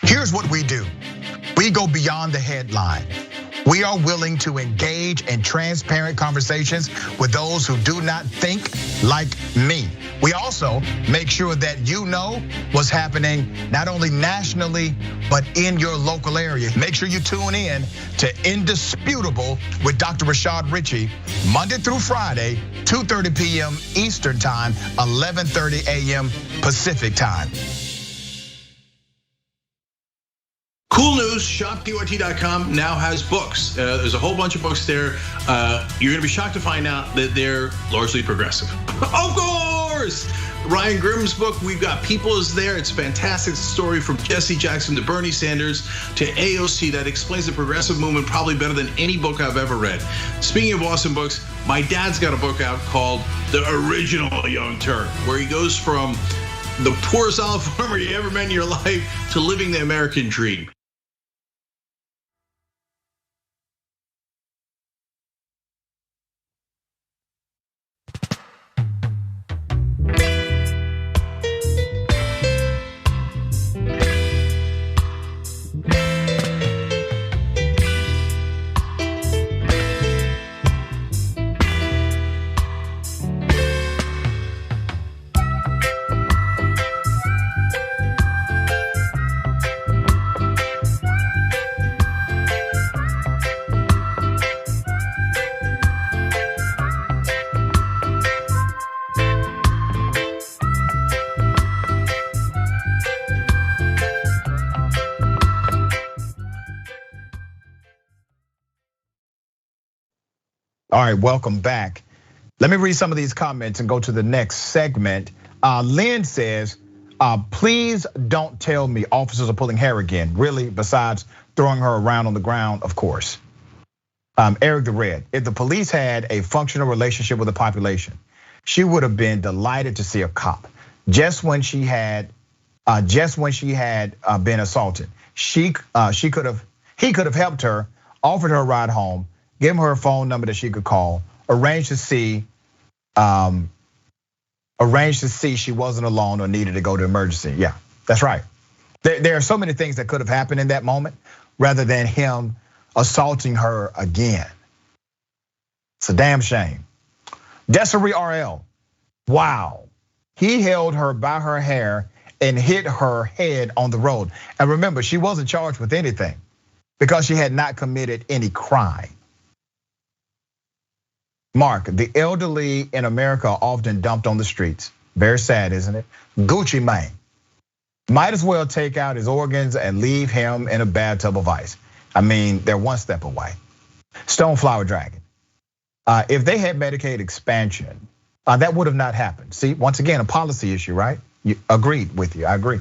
Here's what we do. We go beyond the headline. We are willing to engage in transparent conversations with those who do not think like me. We also make sure that you know what's happening not only nationally, but in your local area. Make sure you tune in to Indisputable with Dr. Rashad Ritchie, Monday through Friday, 2:30 p.m. Eastern Time, 11:30 a.m. Pacific Time. Cool news, shoptyt.com now has books. There's a whole bunch of books there. You're gonna be shocked to find out that they're largely progressive. Of course! Ryan Grimm's book, We've Got People, is there. It's a fantastic story from Jesse Jackson to Bernie Sanders to AOC that explains the progressive movement probably better than any book I've ever read. Speaking of awesome books, my dad's got a book out called The Original Young Turk, where he goes from the poorest olive farmer you ever met in your life to living the American dream. All right, welcome back. Let me read some of these comments and go to the next segment. Lynn says, please don't tell me officers are pulling hair again. Really, besides throwing her around on the ground, of course. Eric the Red, if the police had a functional relationship with the population, she would have been delighted to see a cop. Just when she had been assaulted, he could have helped her, offered her a ride home, given her a phone number that she could call, arranged to see she wasn't alone or needed to go to emergency. Yeah, that's right. There are so many things that could have happened in that moment rather than him assaulting her again. It's a damn shame. Desiree RL, wow. He held her by her hair and hit her head on the road. And remember, she wasn't charged with anything because she had not committed any crime. Mark, the elderly in America are often dumped on the streets. Very sad, isn't it? Gucci Mane might as well take out his organs and leave him in a bathtub of ice. I mean, they're one step away. Stoneflower Dragon. If they had Medicaid expansion, that would have not happened. See, once again, a policy issue, right? You agreed with you, I agree.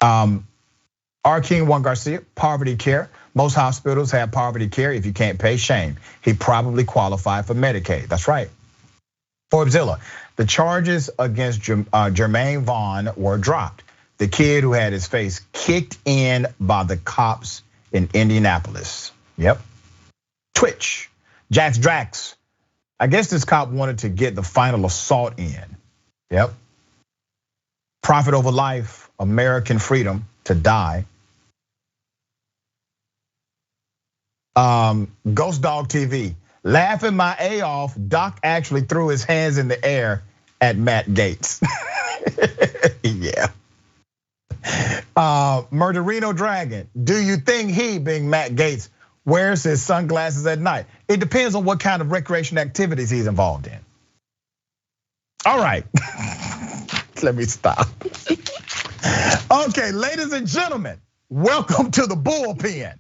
R. King Juan Garcia, poverty care. Most hospitals have poverty care. If you can't pay, shame. He probably qualified for Medicaid, that's right. Forbesilla, the charges against Jermaine Vaughn were dropped. The kid who had his face kicked in by the cops in Indianapolis. Yep. Twitch, Jax Drax. I guess this cop wanted to get the final assault in. Yep. Profit over life, American freedom to die. Ghost Dog TV, laughing my A off, Doc actually threw his hands in the air at Matt Gaetz. Yeah. Murderino Dragon, do you think he, being Matt Gaetz, wears his sunglasses at night? It depends on what kind of recreation activities he's involved in. All right, let me stop. Okay, ladies and gentlemen, welcome to the bullpen.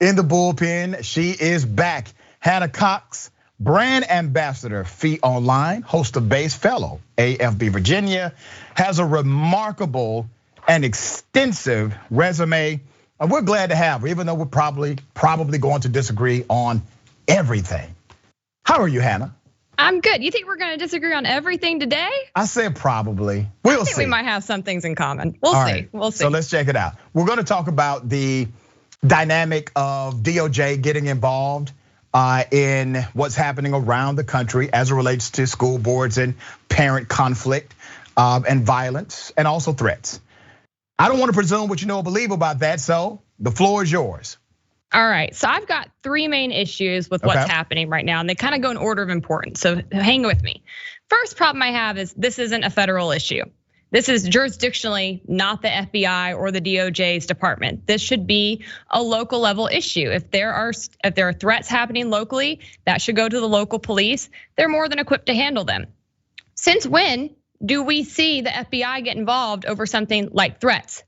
In the bullpen, she is back. Hannah Cox, brand ambassador, Fee Online, host of Base Fellow, AFB Virginia, has a remarkable and extensive resume. And we're glad to have her, even though we're probably going to disagree on everything. How are you, Hannah? I'm good. You think we're going to disagree on everything today? I said probably. We'll see. We might have some things in common. We'll see. We'll see. So let's check it out. We're going to talk about the dynamic of DOJ getting involved in what's happening around the country as it relates to school boards and parent conflict and violence and also threats. I don't want to presume what you know or believe about that, so the floor is yours. All right, so I've got three main issues with what's happening right now, and they kind of go in order of importance, so hang with me. First problem I have is this isn't a federal issue. This is jurisdictionally not the FBI or the DOJ's department. This should be a local level issue. If there are threats happening locally, that should go to the local police. They're more than equipped to handle them. Since when do we see the FBI get involved over something like threats?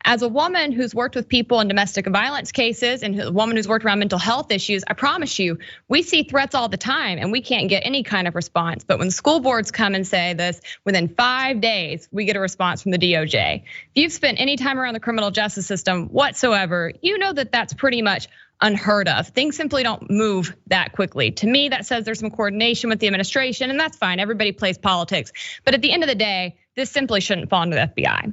As a woman who's worked with people in domestic violence cases and a woman who's worked around mental health issues, I promise you, we see threats all the time and we can't get any kind of response. But when school boards come and say this, within 5 days, we get a response from the DOJ. If you've spent any time around the criminal justice system whatsoever, you know that that's pretty much unheard of. Things simply don't move that quickly. To me, that says there's some coordination with the administration, and that's fine. Everybody plays politics. But at the end of the day, this simply shouldn't fall under the FBI.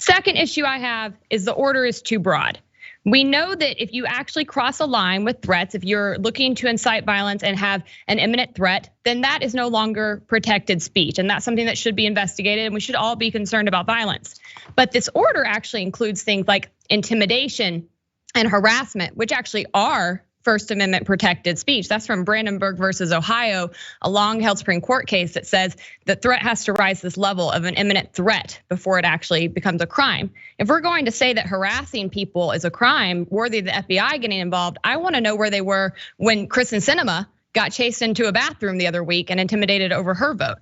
Second issue I have is the order is too broad. We know that if you actually cross a line with threats, if you're looking to incite violence and have an imminent threat, then that is no longer protected speech. And that's something that should be investigated, and we should all be concerned about violence. But this order actually includes things like intimidation and harassment, which actually are First Amendment protected speech. That's from Brandenburg versus Ohio, a long held Supreme Court case that says the threat has to rise to this level of an imminent threat before it actually becomes a crime. If we're going to say that harassing people is a crime worthy of the FBI getting involved, I want to know where they were when Kristen Sinema got chased into a bathroom the other week and intimidated over her vote.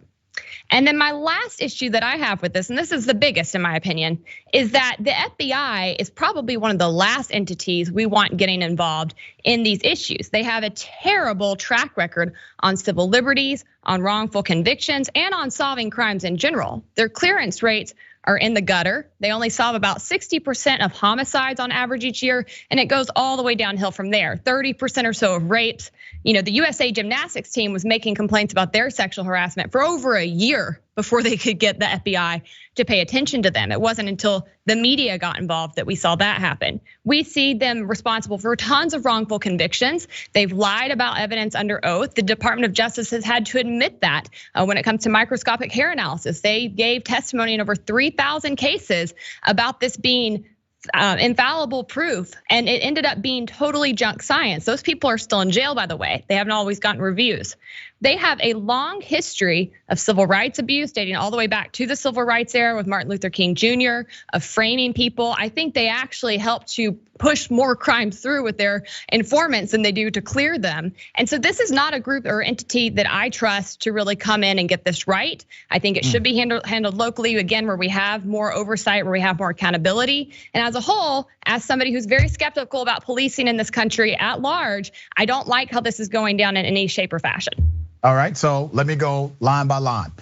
And then my last issue that I have with this, and this is the biggest in my opinion, is that the FBI is probably one of the last entities we want getting involved in these issues. They have a terrible track record on civil liberties, on wrongful convictions, and on solving crimes in general. Their clearance rates are in the gutter. They only solve about 60% of homicides on average each year, and it goes all the way downhill from there. 30% or so of rapes. You know, the USA gymnastics team was making complaints about their sexual harassment for over a year before they could get the FBI to pay attention to them. It wasn't until the media got involved that we saw that happen. We see them responsible for tons of wrongful convictions. They've lied about evidence under oath. The Department of Justice has had to admit that when it comes to microscopic hair analysis. They gave testimony in over 3,000 cases about this being infallible proof, and it ended up being totally junk science. Those people are still in jail, by the way. They haven't always gotten reviews. They have a long history of civil rights abuse dating all the way back to the civil rights era with Martin Luther King Jr., of framing people. I think they actually help to push more crimes through with their informants than they do to clear them. And so this is not a group or entity that I trust to really come in and get this right. I think it should be handled locally, again, where we have more oversight, where we have more accountability. And as a whole, as somebody who's very skeptical about policing in this country at large, I don't like how this is going down in any shape or fashion. All right, so let me go line by line.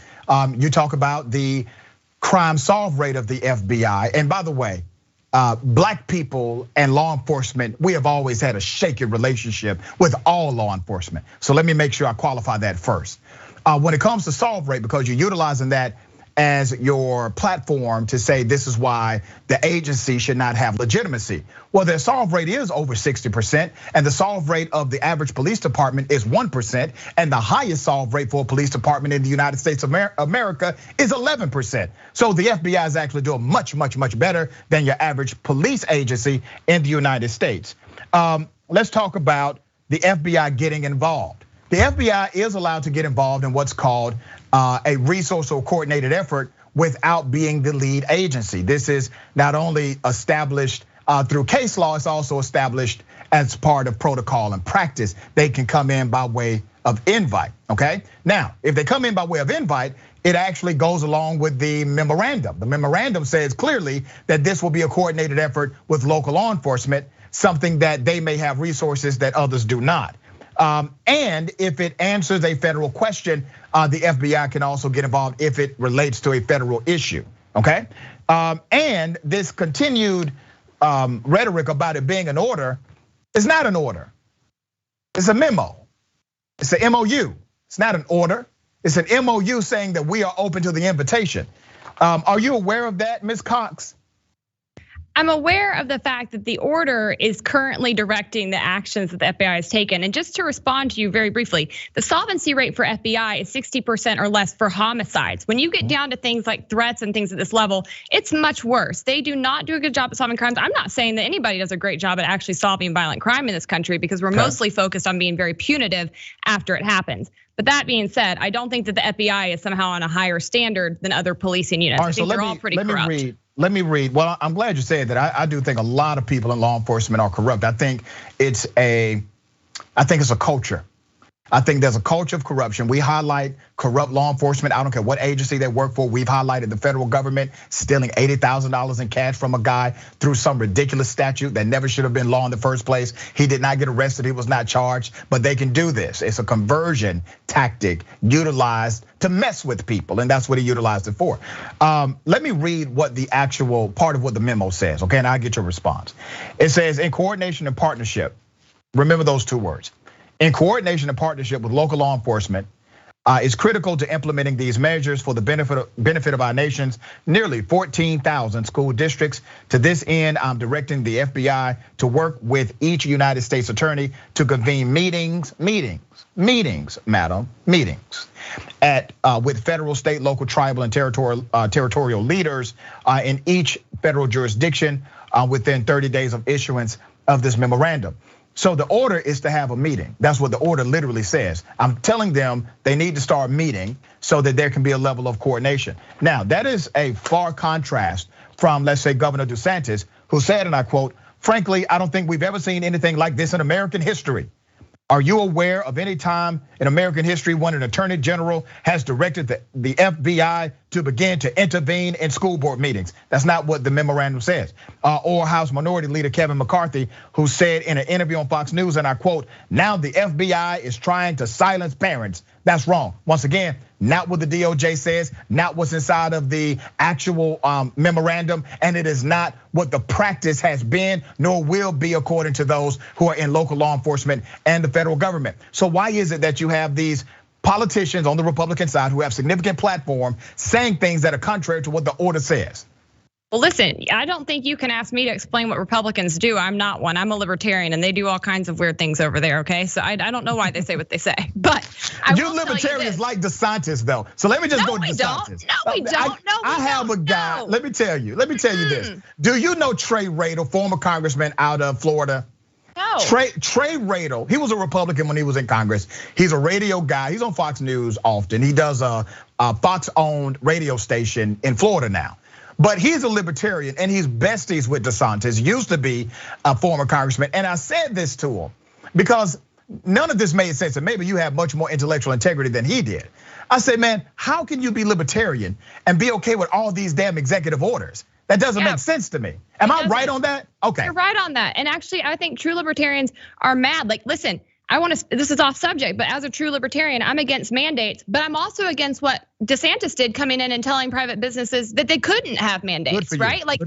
You talk about the crime solve rate of the FBI. And by the way, Black people and law enforcement, we have always had a shaky relationship with all law enforcement. So let me make sure I qualify that first. When it comes to solve rate, because you're utilizing that as your platform to say this is why the agency should not have legitimacy. Well, their solve rate is over 60%, and the solve rate of the average police department is 1%, and the highest solve rate for a police department in the United States of America is 11%. So the FBI is actually doing much, much, much better than your average police agency in the United States. Let's talk about the FBI getting involved. The FBI is allowed to get involved in what's called a resource or coordinated effort without being the lead agency. This is not only established through case law, it's also established as part of protocol and practice. They can come in by way of invite, okay? Now, if they come in by way of invite, it actually goes along with the memorandum. The memorandum says clearly that this will be a coordinated effort with local law enforcement, something that they may have resources that others do not. And if it answers a federal question, the FBI can also get involved if it relates to a federal issue, okay? And this continued rhetoric about it being an order is not an order. It's a memo. It's an MOU. It's not an order. It's an MOU saying that we are open to the invitation. Are you aware of that, Ms. Cox? I'm aware of the fact that the order is currently directing the actions that the FBI has taken. And just to respond to you very briefly, the solvency rate for FBI is 60% or less for homicides. When you get down to things like threats and things at this level, it's much worse. They do not do a good job at solving crimes. I'm not saying that anybody does a great job at actually solving violent crime in this country, because we're mostly focused on being very punitive after it happens. But that being said, I don't think that the FBI is somehow on a higher standard than other policing units. I think they're all pretty corrupt. Let me read. Well, I'm glad you said that. I do think a lot of people in law enforcement are corrupt. I think it's a culture. I think there's a culture of corruption. We highlight corrupt law enforcement. I don't care what agency they work for. We've highlighted the federal government stealing $80,000 in cash from a guy through some ridiculous statute that never should have been law in the first place. He did not get arrested. He was not charged, but they can do this. It's a conversion tactic utilized to mess with people, and that's what he utilized it for. Let me read what the actual part of what the memo says, okay? And I'll get your response. It says, in coordination and partnership, remember those two words. In coordination and partnership with local law enforcement, is critical to implementing these measures for the benefit of our nation's nearly 14,000 school districts. To this end, I'm directing the FBI to work with each United States attorney to convene meetings, madam, with federal, state, local, tribal, and territorial leaders in each federal jurisdiction within 30 days of issuance of this memorandum. So the order is to have a meeting. That's what the order literally says. I'm telling them they need to start meeting so that there can be a level of coordination. Now, that is a far contrast from, let's say, Governor DeSantis, who said, and I quote, "Frankly, I don't think we've ever seen anything like this in American history. Are you aware of any time in American history when an attorney general has directed the FBI to begin to intervene in school board meetings?" That's not what the memorandum says. Or House Minority Leader Kevin McCarthy, who said in an interview on Fox News, and I quote, "Now the FBI is trying to silence parents." That's wrong. Once again, not what the DOJ says, not what's inside of the actual memorandum, and it is not what the practice has been, nor will be according to those who are in local law enforcement and the federal government. So why is it that you have these politicians on the Republican side who have significant platform saying things that are contrary to what the order says? Well, listen, I don't think you can ask me to explain what Republicans do. I'm not one. I'm a libertarian, and they do all kinds of weird things over there, okay? So I don't know why they say what they say, but you libertarians like DeSantis, though. So let me just go to DeSantis. No, we don't. I have a guy. Let me tell you this. Do you know Trey Rader, former congressman out of Florida? No. Trey Radel, he was a Republican when he was in Congress. He's a radio guy. He's on Fox News often. He does a Fox-owned radio station in Florida now. But he's a libertarian and he's besties with DeSantis, used to be a former congressman. And I said this to him because none of this made sense. And maybe you have much more intellectual integrity than he did. I said, man, how can you be libertarian and be okay with all these damn executive orders? That doesn't make sense to me. Am I right on that? Okay. You're right on that. And actually, I think true libertarians are mad. Like, listen, this is off subject, but as a true libertarian, I'm against mandates, but I'm also against what DeSantis did coming in and telling private businesses that they couldn't have mandates, right? Like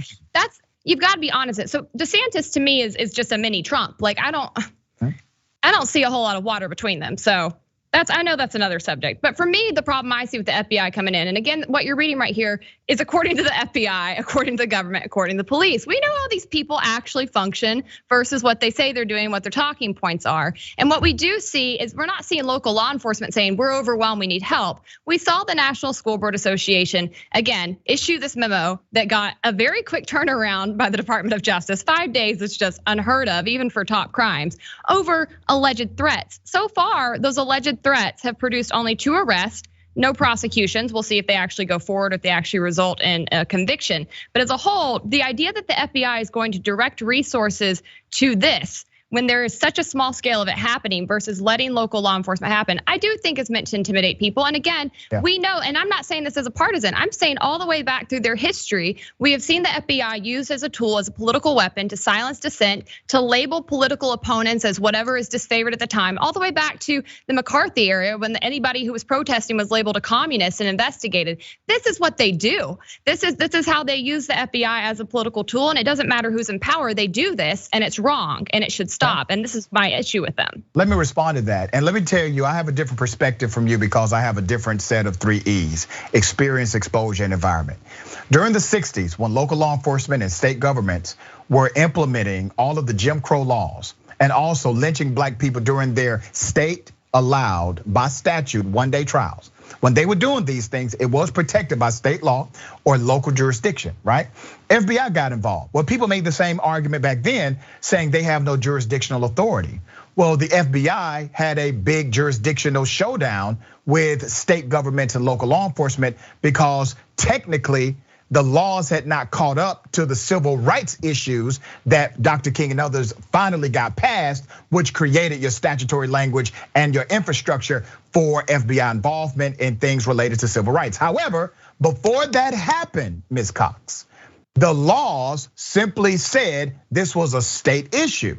you've got to be honest. So DeSantis to me is just a mini Trump. Like I don't see a whole lot of water between them. So I know that's another subject. But for me, the problem I see with the FBI coming in, and again, what you're reading right here is according to the FBI, according to the government, according to the police. We know how these people actually function versus what they say they're doing, what their talking points are. And what we do see is we're not seeing local law enforcement saying we're overwhelmed, we need help. We saw the National School Board Association, again, issue this memo that got a very quick turnaround by the Department of Justice. 5 days is just unheard of, even for top crimes, over alleged threats. So far, those alleged threats have produced only 2 arrests, no prosecutions. We'll see if they actually go forward, if they actually result in a conviction. But as a whole, the idea that the FBI is going to direct resources to this when there is such a small scale of it happening versus letting local law enforcement happen, I do think is meant to intimidate people. And again, we know, and I'm not saying this as a partisan, I'm saying all the way back through their history, we have seen the FBI used as a tool, as a political weapon to silence dissent, to label political opponents as whatever is disfavored at the time, all the way back to the McCarthy era when anybody who was protesting was labeled a communist and investigated. This is what they do. This is how they use the FBI as a political tool, and it doesn't matter who's in power, they do this, and it's wrong, and it should stop. And this is my issue with them. Let me respond to that. And let me tell you, I have a different perspective from you because I have a different set of 3 E's: experience, exposure, and environment. During the 60s, when local law enforcement and state governments were implementing all of the Jim Crow laws and also lynching black people during their state allowed by statute 1-day trials. When they were doing these things, it was protected by state law or local jurisdiction, right? FBI got involved. Well, people made the same argument back then, saying they have no jurisdictional authority. Well, the FBI had a big jurisdictional showdown with state governments and local law enforcement because technically the laws had not caught up to the civil rights issues that Dr. King and others finally got passed, which created your statutory language and your infrastructure for FBI involvement in things related to civil rights. However, before that happened, Ms. Cox, the laws simply said this was a state issue.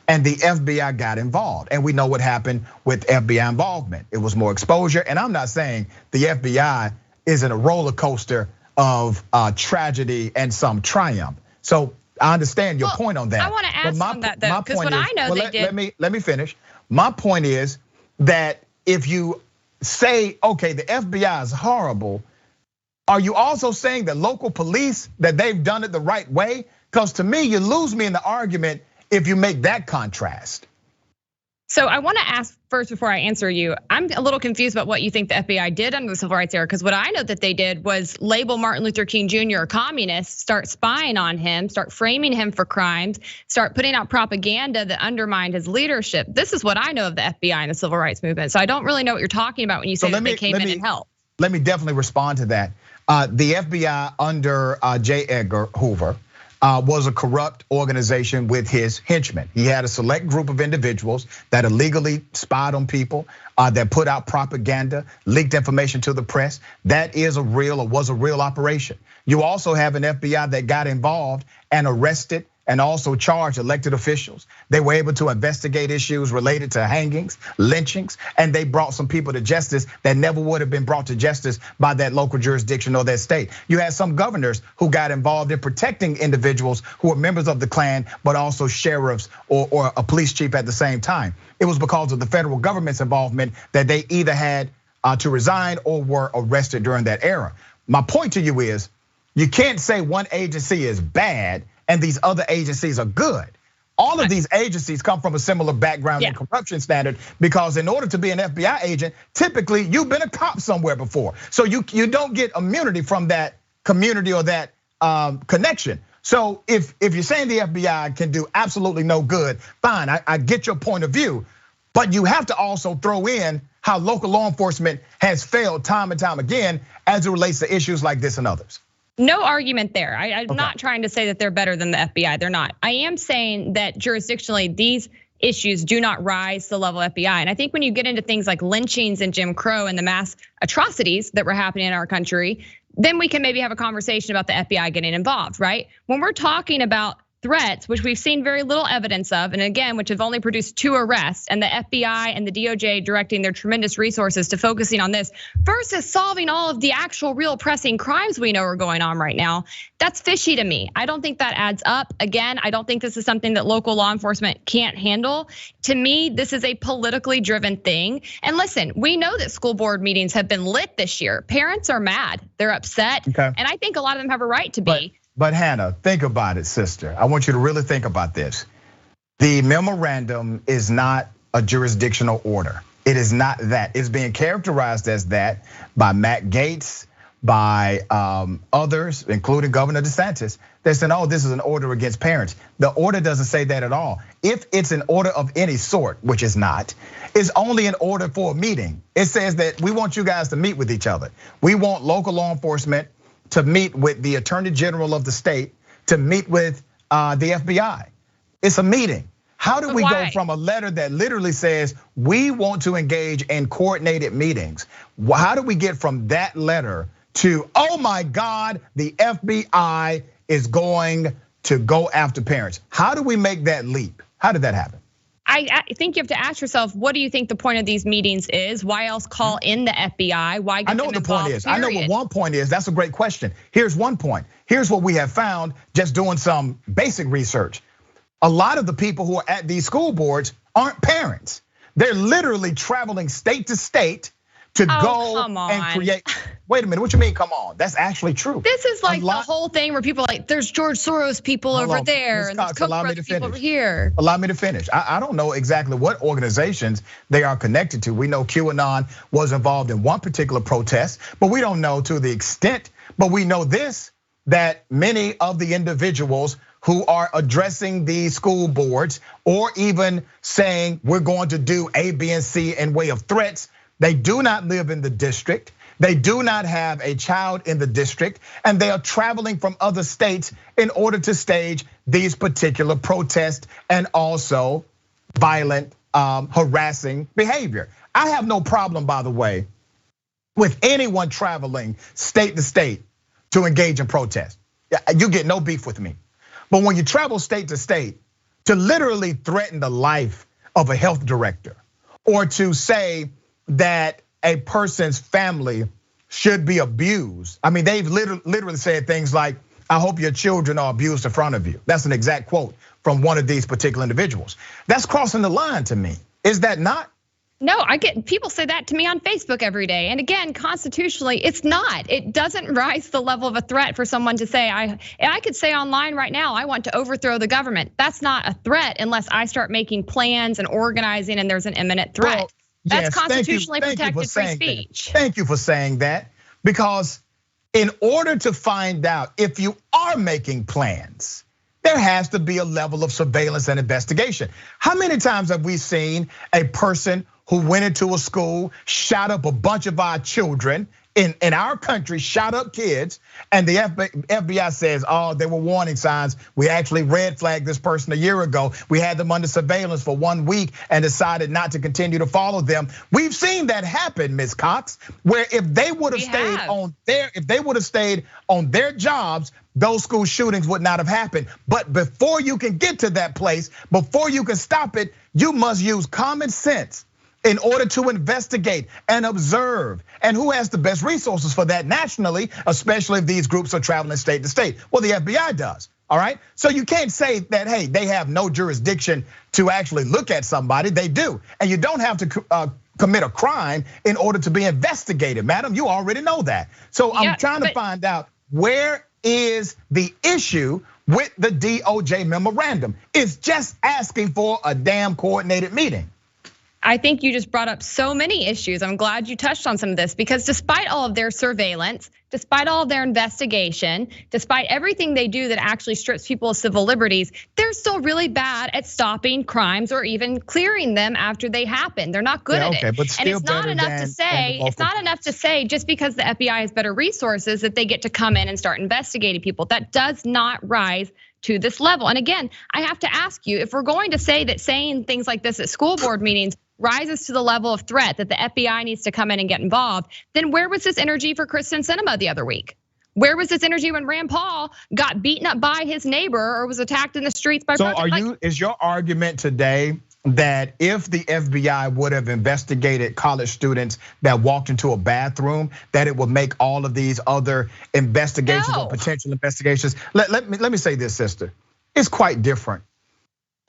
And the FBI got involved. And we know what happened with FBI involvement. It was more exposure. And I'm not saying the FBI isn't a roller coaster of tragedy and some triumph. So I understand your point on that. I want to ask on that though, because what I know they did. Let me finish. My point is that if you say, okay, the FBI is horrible, are you also saying that local police, that they've done it the right way? Because to me, you lose me in the argument if you make that contrast. So I want to ask first before I answer you, I'm a little confused about what you think the FBI did under the civil rights era, because what I know that they did was label Martin Luther King Jr. a communist, start spying on him, start framing him for crimes, start putting out propaganda that undermined his leadership. This is what I know of the FBI and the civil rights movement. So I don't really know what you're talking about when you say that they came in and helped. Let me definitely respond to that. The FBI under J. Edgar Hoover was a corrupt organization with his henchmen. He had a select group of individuals that illegally spied on people, that put out propaganda, leaked information to the press. That is a real or was a real operation. You also have an FBI that got involved and arrested and also charged elected officials. They were able to investigate issues related to hangings, lynchings, and they brought some people to justice that never would have been brought to justice by that local jurisdiction or that state. You had some governors who got involved in protecting individuals who were members of the Klan, but also sheriffs or a police chief at the same time. It was because of the federal government's involvement that they either had to resign or were arrested during that era. My point to you is, you can't say one agency is bad and these other agencies are good. All of these agencies come from a similar background and corruption standard, because in order to be an FBI agent, typically you've been a cop somewhere before. So you don't get immunity from that community or that connection. So if you're saying the FBI can do absolutely no good, fine, I get your point of view. But you have to also throw in how local law enforcement has failed time and time again as it relates to issues like this and others. No argument there. I'm not trying to say that they're better than the FBI. They're not. I am saying that jurisdictionally, these issues do not rise to the level of FBI. And I think when you get into things like lynchings and Jim Crow and the mass atrocities that were happening in our country, then we can maybe have a conversation about the FBI getting involved, right? When we're talking about threats, which we've seen very little evidence of, and again, which have only produced 2 arrests, and the FBI and the DOJ directing their tremendous resources to focusing on this versus solving all of the actual real pressing crimes we know are going on right now, that's fishy to me. I don't think that adds up. Again, I don't think this is something that local law enforcement can't handle. To me, this is a politically driven thing. And listen, we know that school board meetings have been lit this year. Parents are mad, they're upset, and I think a lot of them have a right to be. But Hannah, think about it, sister. I want you to really think about this. The memorandum is not a jurisdictional order. It is not that. It's being characterized as that by Matt Gaetz, by others, including Governor DeSantis. They're saying, oh, this is an order against parents. The order doesn't say that at all. If it's an order of any sort, which is not, it's only an order for a meeting. It says that we want you guys to meet with each other. We want local law enforcement to meet with the Attorney General of the state, to meet with the FBI. It's a meeting. How do we go from a letter that literally says we want to engage in coordinated meetings? How do we get from that letter to, oh my God, the FBI is going to go after parents? How do we make that leap? How did that happen? I think you have to ask yourself, what do you think the point of these meetings is? Why else call in the FBI? Why get I know them what the point is. period? I know what one point is. That's a great question. Here's one point. Here's what we have found just doing some basic research. A lot of the people who are at these school boards aren't parents. They're literally traveling state to state to go and create. Wait a minute, what you mean, come on? That's actually true. This is like the whole thing where people are like, there's George Soros people over there and there's Koch brothers people over here. Allow me to finish. I don't know exactly what organizations they are connected to. We know QAnon was involved in one particular protest, but we don't know to the extent. But we know this, that many of the individuals who are addressing the school boards or even saying we're going to do A, B, and C in way of threats, they do not live in the district. They do not have a child in the district, and they are traveling from other states in order to stage these particular protests and also violent, harassing behavior. I have no problem, by the way, with anyone traveling state to state to engage in protest. You get no beef with me. But when you travel state to state to literally threaten the life of a health director, or to say that a person's family should be abused. I mean, they've literally said things like, I hope your children are abused in front of you. That's an exact quote from one of these particular individuals. That's crossing the line to me. Is that not? No, I get people say that to me on Facebook every day. And again, constitutionally, it's not. It doesn't rise to the level of a threat for someone to say, I could say online right now, I want to overthrow the government. That's not a threat unless I start making plans and organizing and there's an imminent threat. Well, that's constitutionally protected free speech. Thank you for saying that, because in order to find out if you are making plans, there has to be a level of surveillance and investigation. How many times have we seen a person who went into a school, shot up a bunch of our children in our country, shot up kids, and the FBI says, oh, there were warning signs. We actually red flagged this person a year ago. We had them under surveillance for 1 week and decided not to continue to follow them. We've seen that happen, Ms. Cox, where if they would have stayed on their jobs, those school shootings would not have happened. But before you can get to that place, before you can stop it, you must use common sense in order to investigate and observe. And who has the best resources for that nationally, especially if these groups are traveling state to state? Well, the FBI does, all right? So you can't say that, hey, they have no jurisdiction to actually look at somebody. They do, and you don't have to commit a crime in order to be investigated, madam. You already know that. So I'm trying to find out, where is the issue with the DOJ memorandum? It's just asking for a damn coordinated meeting. I think you just brought up so many issues. I'm glad you touched on some of this, because despite all of their surveillance, despite all of their investigation, despite everything they do that actually strips people of civil liberties, they're still really bad at stopping crimes or even clearing them after they happen. They're not good at it. But still, and it's not enough to say just because the FBI has better resources that they get to come in and start investigating people. That does not rise to this level. And again, I have to ask you, if we're going to say that saying things like this at school board meetings rises to the level of threat that the FBI needs to come in and get involved, then where was this energy for Kristen Sinema the other week? Where was this energy when Rand Paul got beaten up by his neighbor or was attacked in the streets by? So is your argument today that if the FBI would have investigated college students that walked into a bathroom, that it would make all of these other investigations or potential investigations? Let me say this, sister. It's quite different.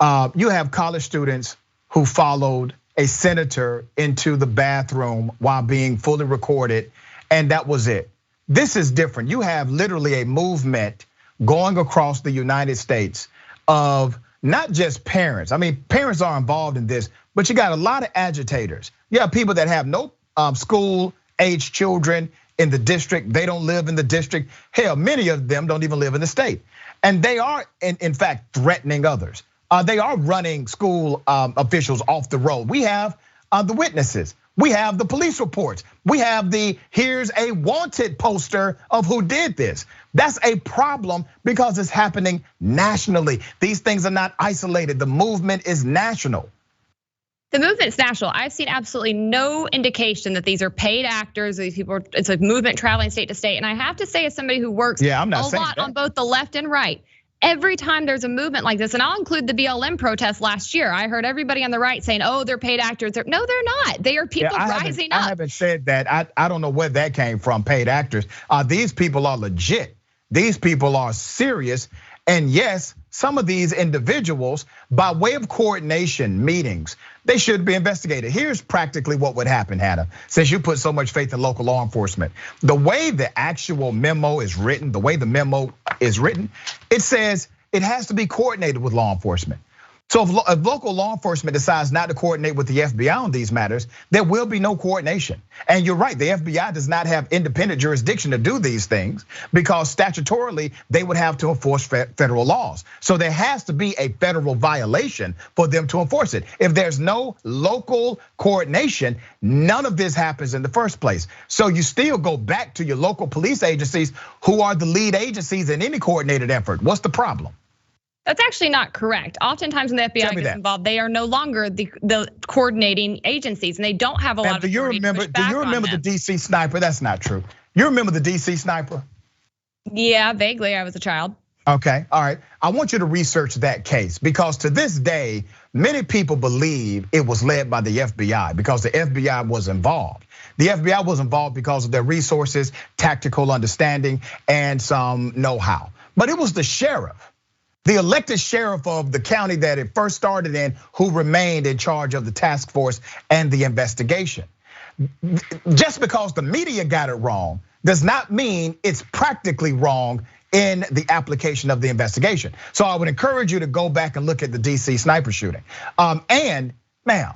You have college students who followed a senator into the bathroom while being fully recorded, and that was it. This is different. You have literally a movement going across the United States of not just parents. I mean, parents are involved in this, but you got a lot of agitators. You have people that have no school-age children in the district. They don't live in the district. Hell, many of them don't even live in the state. And they are, in fact, threatening others. They are running school officials off the road. We have the witnesses. We have the police reports. We have the here's a wanted poster of who did this. That's a problem because it's happening nationally. These things are not isolated. The movement is national. The movement's national. I've seen absolutely no indication that these are paid actors. These people, it's a movement traveling state to state. And I have to say, as somebody who works a lot on both the left and right, every time there's a movement like this, and I'll include the BLM protest last year, I heard everybody on the right saying, oh, they're paid actors. No, they're not. They are people rising up. I haven't said that. I don't know where that came from, paid actors. These people are legit. These people are serious. And yes, some of these individuals, by way of coordination meetings, they should be investigated. Here's practically what would happen, Hannah, since you put so much faith in local law enforcement. The way the actual memo is written, it says it has to be coordinated with law enforcement. So if local law enforcement decides not to coordinate with the FBI on these matters, there will be no coordination. And you're right, the FBI does not have independent jurisdiction to do these things because statutorily they would have to enforce federal laws. So there has to be a federal violation for them to enforce it. If there's no local coordination, none of this happens in the first place. So you still go back to your local police agencies who are the lead agencies in any coordinated effort. What's the problem? That's actually not correct. Oftentimes when the FBI gets involved, they are no longer the coordinating agencies, and they don't have a lot of authority to push back on them. Do you remember the DC sniper? That's not true. You remember the DC sniper? Yeah, vaguely, I was a child. Okay, all right. I want you to research that case because to this day, many people believe it was led by the FBI because the FBI was involved. The FBI was involved because of their resources, tactical understanding, and some know-how. But it was the sheriff, the elected sheriff of the county that it first started in, who remained in charge of the task force and the investigation. Just because the media got it wrong does not mean it's practically wrong in the application of the investigation. So I would encourage you to go back and look at the DC sniper shooting. And ma'am,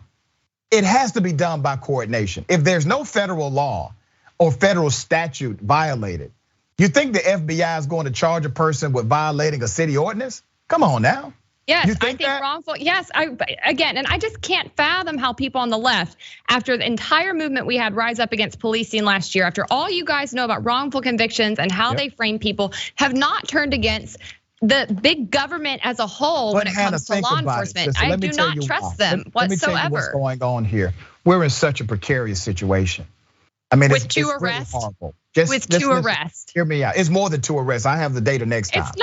it has to be done by coordination. If there's no federal law or federal statute violated, you think the FBI is going to charge a person with violating a city ordinance? Come on now. Yes, I think wrongful. Yes, again, and I just can't fathom how people on the left, after the entire movement we had rise up against policing last year, after all you guys know about wrongful convictions and how they frame people, have not turned against the big government as a whole when it comes to law enforcement. I do not trust them whatsoever. Let me tell you what's going on here. We're in such a precarious situation. I mean, with two arrests. Really horrible. With two arrests. Hear me out. It's more than 2 arrests. I have the data next time. It's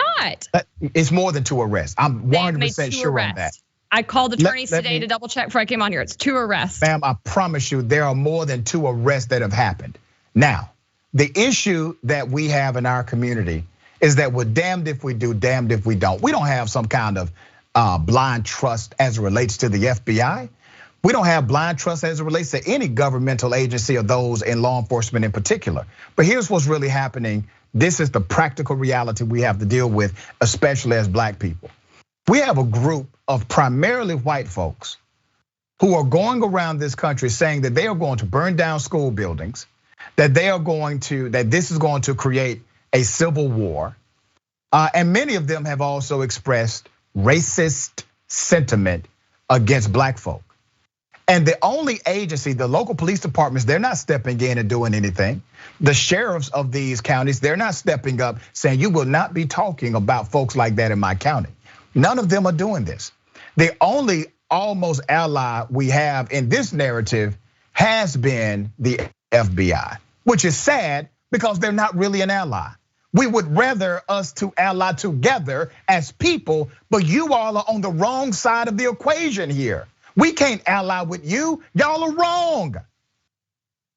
not. It's more than 2 arrests. I'm 100% sure on that. I called attorneys today to double check before I came on here. It's 2 arrests. Ma'am, I promise you there are more than 2 arrests that have happened. Now, the issue that we have in our community is that we're damned if we do, damned if we don't. We don't have some kind of blind trust as it relates to the FBI. We don't have blind trust as it relates to any governmental agency or those in law enforcement in particular. But here's what's really happening. This is the practical reality we have to deal with, especially as black people. We have a group of primarily white folks who are going around this country saying that they are going to burn down school buildings, that this is going to create a civil war. And many of them have also expressed racist sentiment against black folk. And the only agency, the local police departments, they're not stepping in and doing anything. The sheriffs of these counties, they're not stepping up saying you will not be talking about folks like that in my county. None of them are doing this. The only almost ally we have in this narrative has been the FBI, which is sad because they're not really an ally. We would rather us to ally together as people, but you all are on the wrong side of the equation here. We can't ally with you. Y'all are wrong.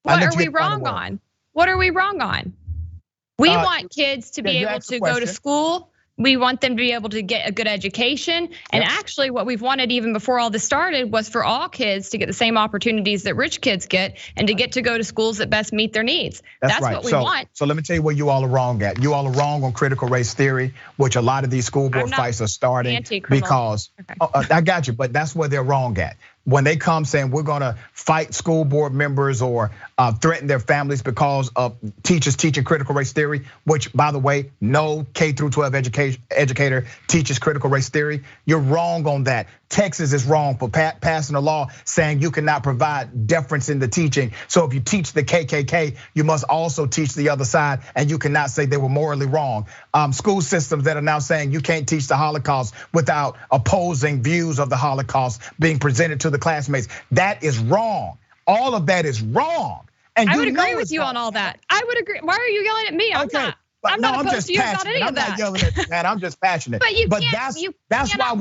What are we wrong on? What are we wrong on? We want kids to be able to go to school. We want them to be able to get a good education. And actually what we've wanted even before all this started was for all kids to get the same opportunities that rich kids get and to get to go to schools that best meet their needs. That's right. What we want. So let me tell you where you all are wrong at. You all are wrong on critical race theory, which a lot of these school board fights are starting because, I got you, but that's where they're wrong at. When they come saying we're gonna fight school board members or threaten their families because of teachers teaching critical race theory, which by the way, no K through 12 educator teaches critical race theory. You're wrong on that. Texas is wrong for passing a law saying you cannot provide deference in the teaching. So if you teach the KKK, you must also teach the other side, and you cannot say they were morally wrong. School systems that are now saying you can't teach the Holocaust without opposing views of the Holocaust being presented to the classmates. That is wrong. All of that is wrong. And I would agree with you on all that. I would agree. Why are you yelling at me? I'm not opposed to you about any of that. I'm not yelling at you, man. I'm just passionate. But that's why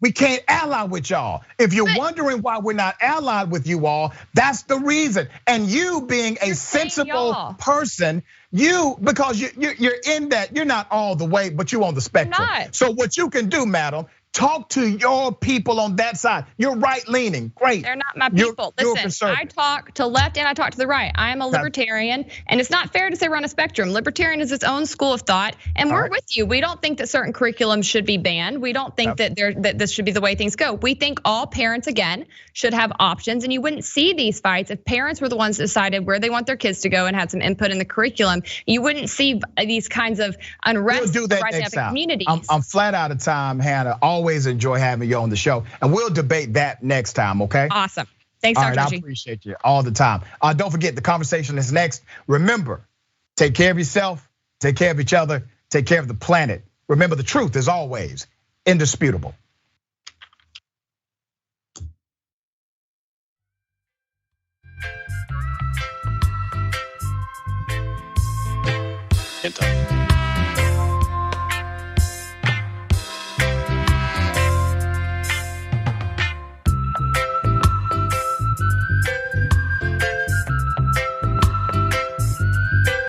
we can't ally with y'all. If you're wondering why we're not allied with you all, that's the reason. And you being a sensible person, because you're in that, you're not all the way, but you're on the spectrum. So what you can do, madam, talk to your people on that side. You're right leaning, great. They're not my people. Listen, I talk to left and I talk to the right. I am a libertarian, and it's not fair to say we're on a spectrum. Libertarian is its own school of thought, and we're with you. We don't think that certain curriculums should be banned. We don't think that this should be the way things go. We think all parents, again, should have options, and you wouldn't see these fights if parents were the ones that decided where they want their kids to go and had some input in the curriculum. You wouldn't see these kinds of unrest we'll do that next time. Communities. I'm flat out of time, Hannah. Always enjoy having you on the show, and we'll debate that next time, okay? Awesome. Thanks, Dr. I appreciate you all the time. Don't forget, the conversation is next. Remember, take care of yourself, take care of each other, take care of the planet. Remember, the truth is always indisputable. Into